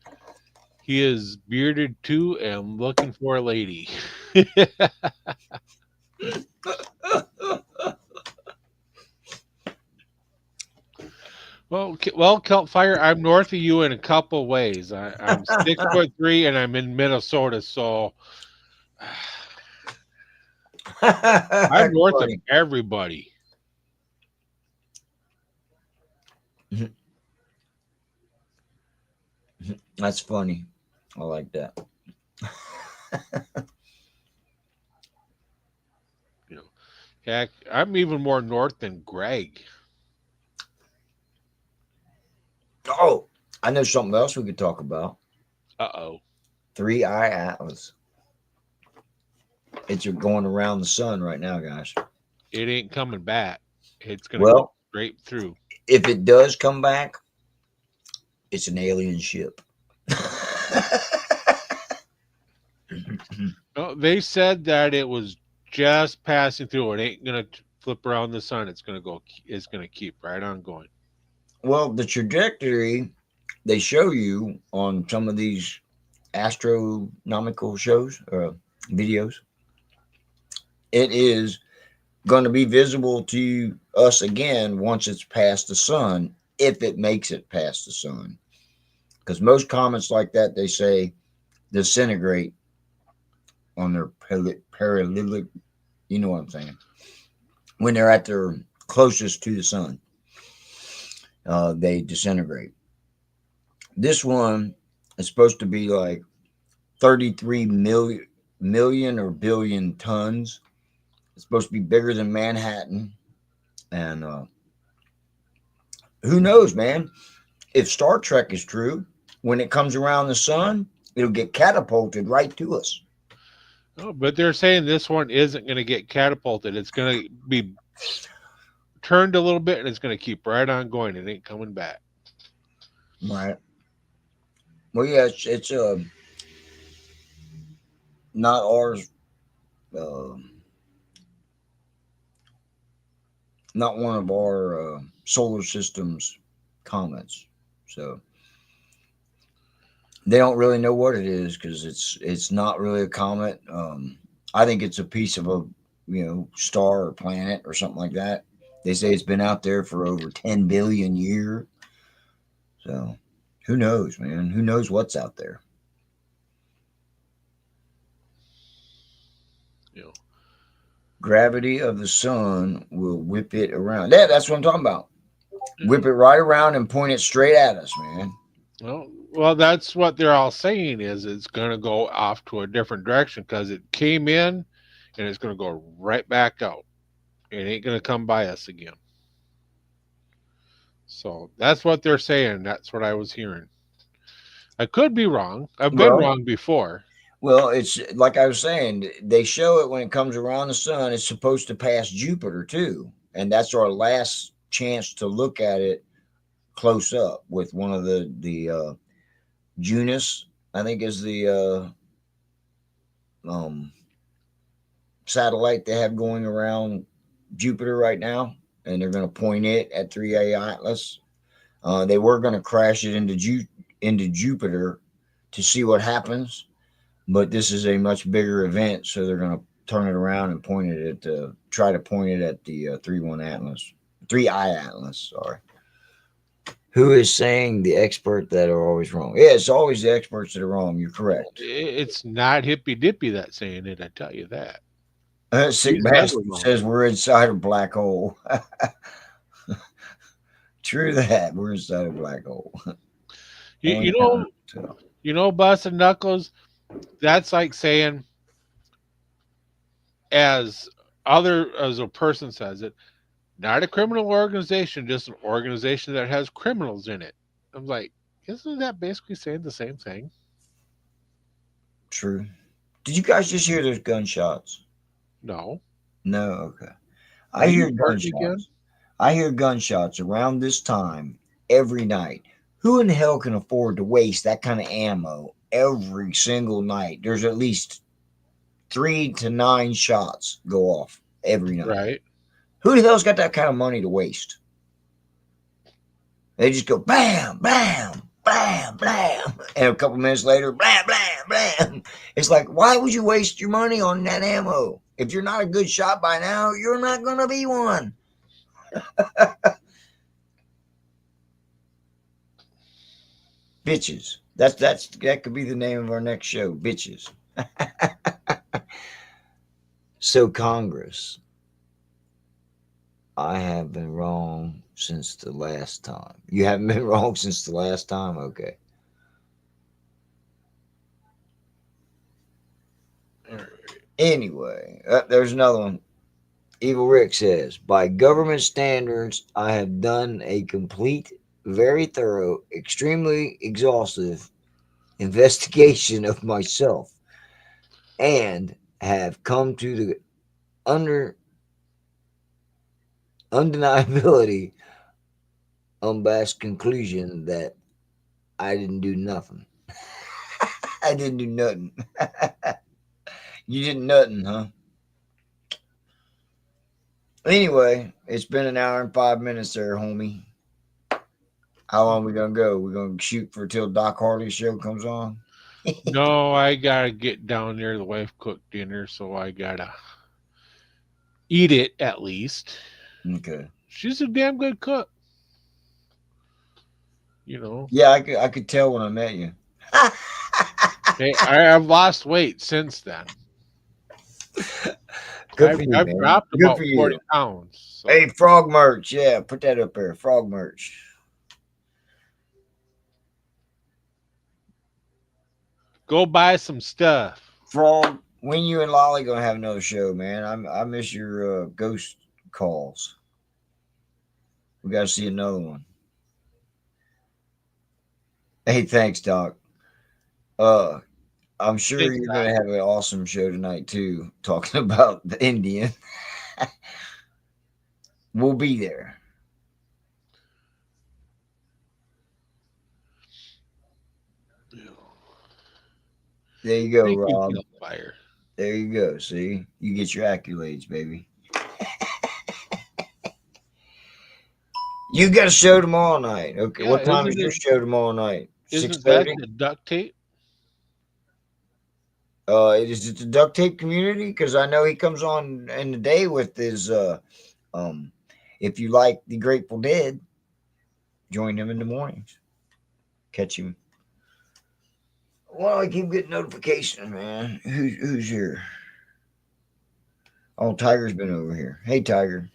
He is bearded too and looking for a lady. Well, Celt Fire, I'm north of you in a couple ways. I'm 6'3" and I'm in Minnesota, so I'm That's north of funny. everybody. That's funny. I like that. You know, heck, I'm even more north than Greg. Oh, I know something else we could talk about. Uh-oh. Three Eye Atlas. It's going around the sun right now, guys. It ain't coming back. It's gonna go Well, straight through. if it does come back, it's an alien ship. No, they said that it was just passing through. It ain't gonna flip around the sun. It's gonna go. It's gonna keep right on going. Well, the trajectory they show you on some of these astronomical shows or videos, it is going to be visible to us again once it's past the sun, if it makes it past the sun. Because most comments like that, they say disintegrate on their parallel, you know what I'm saying, when they're at their closest to the sun, they disintegrate. This one is supposed to be like 33 million or billion tons. It's supposed to be bigger than Manhattan. And who knows, man? If Star Trek is true, when it comes around the sun, it'll get catapulted right to us. Oh, but they're saying this one isn't going to get catapulted. It's going to be turned a little bit and it's going to keep right on going. It ain't coming back. Right. Well, yeah, it's not ours. Uh, not one of our solar system's comets. So they don't really know what it is because it's not really a comet. I think it's a piece of a star or planet or something like that. They say it's been out there for over 10 billion years. So who knows, man? Who knows what's out there? You know. Gravity of the sun will whip it around. Yeah, that's what I'm talking about. Whip it right around and point it straight at us, man. Well, that's what they're all saying is it's going to go off to a different direction because it came in and it's going to go right back out. It ain't going to come by us again. So that's what they're saying. That's what I was hearing. I could be wrong. I've been Well, wrong before. well, it's like I was saying. They show it when it comes around the sun. It's supposed to pass Jupiter too, and that's our last chance to look at it close up with one of the Junus. I think is the satellite they have going around Jupiter right now, and they're going to point it at 3A Atlas. They were going to crash it into Jupiter to see what happens, but this is a much bigger event, so they're going to turn it around and point it at try to point it at the 3-1 Atlas, 3I Atlas. Sorry. Who is saying the expert that are always wrong? Yeah, it's always the experts that are wrong. You're correct. It's not Hippy Dippy that's saying it. I tell you that. Sick He's never Bastard wrong. says we're inside a black hole. True that. We're inside a black hole. You, Only you time know, will tell. Busted Knuckles. That's like saying, as a person says it, not a criminal organization, just an organization that has criminals in it. I'm like, isn't that basically saying the same thing? True. Did you guys just hear those gunshots? No. No, okay. I Are you hear recording again? gunshots. I hear gunshots around this time every night. Who in the hell can afford to waste that kind of ammo every single night? There's at least 3 to 9 shots go off every night. Right. Who the hell's got that kind of money to waste? They just go bam, bam, bam, bam, and a couple minutes later, blam, blam, blam. It's like, why would you waste your money on that ammo? If you're not a good shot by now, you're not gonna be one. Bitches. That could be the name of our next show, bitches. So Congress, I have been wrong since the last time. You haven't been wrong since the last time? Okay. Anyway, there's another one. Evil Rick says, by government standards, I have done a complete, very thorough, extremely exhaustive investigation of myself and have come to the under undeniability, unabashed conclusion that I didn't do nothing. I didn't do nothing. You did nothing, huh? Anyway, it's been an hour and 5 minutes there, homie. How long we gonna go? We gonna shoot for till Doc Harley's show comes on? No, I gotta get down there. The wife cooked dinner, so I gotta eat it at least. Okay. She's a damn good cook. You know. Yeah, I could tell when I met you. Hey, I've lost weight since then. Good I've for you, I've man. dropped Good about for 40 you. pounds. So Hey, frog merch. Yeah, put that up there. Frog merch. go buy some stuff. Frog, when you and Lolly gonna have another show, man? I miss your ghost calls. We got to see another one. Hey, thanks, Doc. Uh, I'm sure Thanks, you're Doc. gonna have an awesome show tonight too, talking about the Indian. We'll be there. There you go, Thank you, Rob. Hellfire. There you go. See, you get your accolades, baby. You got a show tomorrow night. Okay, Yeah, what time is your show tomorrow night? Six isn't that thirty. the duct tape? Is it the duct tape community? Because I know he comes on in the day with his um. If you like the Grateful Dead, join him in the mornings. Catch him. Well, I keep getting notifications, man. Who's here? Oh, Tiger's been over here. Hey, Tiger.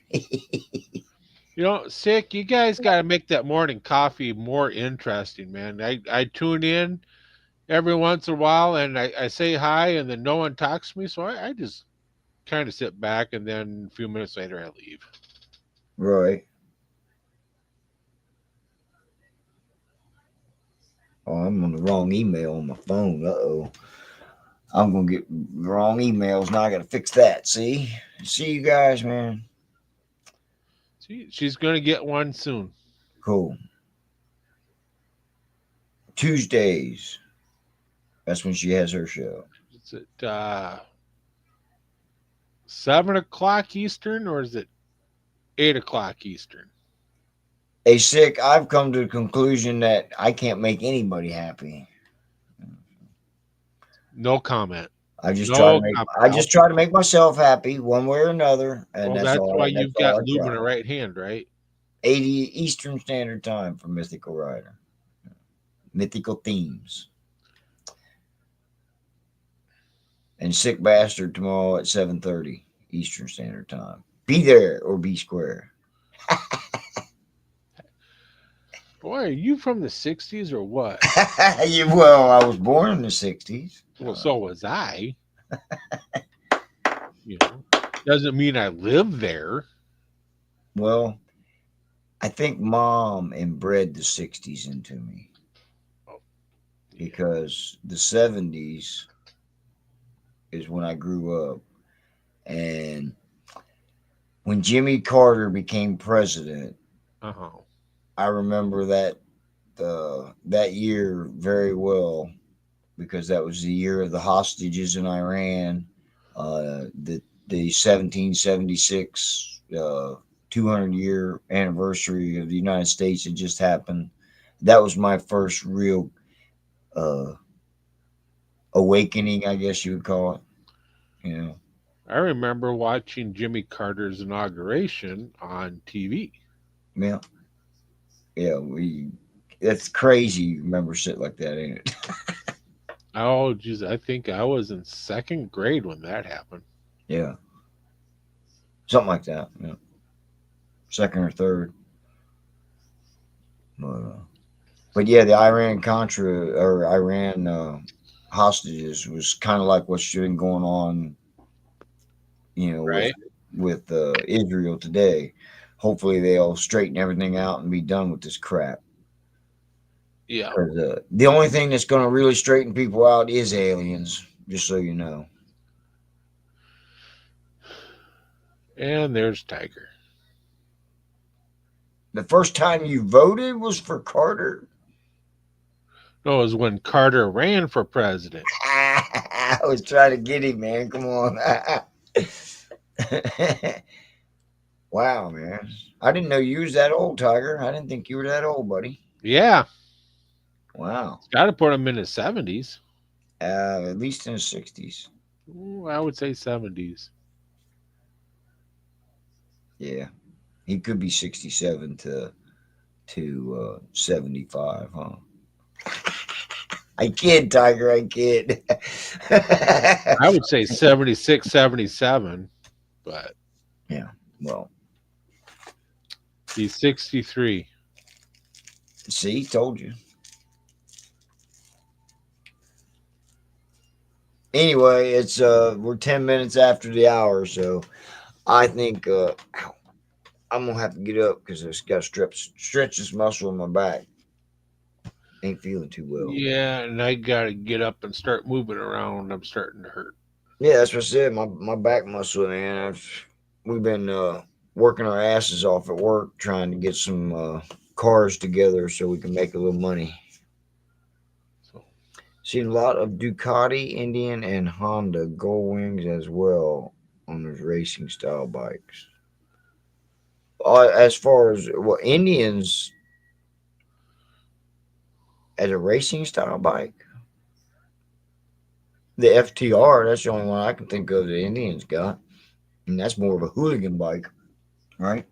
Sick, you guys got to make that morning coffee more interesting, man. I tune in every once in a while and I say hi and then no one talks to me. So I just kind of sit back and then a few minutes later I leave. Roy. Oh, I'm on the wrong email on my phone. Uh-oh. I'm going to get wrong emails. Now I got to fix that. See you guys, man. She's going to get one soon. Cool. Tuesdays. That's when she has her show. Is it 7 o'clock Eastern or is it 8 o'clock Eastern? Hey, Sick, I've come to the conclusion that I can't make anybody happy. No comment. I just try to No make comment. I just try to make myself happy one way or another, and Well, that's that's why all. That's you've all got I try. Lumina right hand, right? 80 Eastern Standard Time for Mythical Rider. Mythical themes. And Sick Bastard tomorrow at 7:30 Eastern Standard Time. Be there or be square. Boy, are you from the 60s or what? Well, I was born in the 60s. Well, so was I. You know, doesn't mean I live there. Well, I think mom inbred the 60s into me Oh, yeah. because the 70s is when I grew up. And when Jimmy Carter became president, Uh-huh. I remember that year very well because that was the year of the hostages in Iran, the 1776 200-year anniversary of the United States had just happened. That was my first real uh, awakening, I guess you would call it. You know, I remember watching Jimmy Carter's inauguration on TV. yeah, yeah. That's crazy. You remember shit like that, ain't it? Oh, geez, I think I was in second grade when that happened. Yeah, something like that. Yeah, second or third. But, but yeah, the Iran Contra or Iran hostages was kind of like what's been going on, with Right? Israel today. Hopefully, they'll straighten everything out and be done with this crap. Yeah. Because the only thing that's going to really straighten people out is aliens. Just so you know. And there's Tiger. The first time you voted was for Carter. No, it was when Carter ran for president. I was trying to get him, man. Come on. Wow, man. I didn't know you was that old, Tiger. I didn't think you were that old, buddy. Yeah. Wow. Got to put him in his 70s. At least in the 60s. Ooh, I would say 70s. Yeah. He could be 67 to 75, huh? I kid, Tiger. I kid. I would say 76, 77, but Yeah. Well, he's 63. see, told you. Anyway, we're 10 minutes after the hour, so I think I'm gonna have to get up because it's got to stretch this muscle in my back. Ain't feeling too well. Yeah, and I gotta get up and start moving around. I'm starting to hurt. Yeah, that's what I said. My back muscle, man. We've been working our asses off at work trying to get some cars together so we can make a little money. So Seen a lot of Ducati, Indian, and Honda Gold Wings as well on those racing style bikes. As far as well, Indians as a racing style bike, the FTR, that's the only one I can think of the Indians got. And that's more of a hooligan bike, right?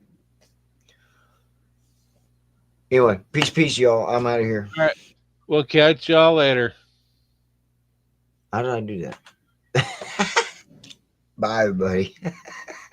Anyway, peace, y'all. I'm out of here. all right, we'll catch y'all later. How did I do that? Bye, everybody.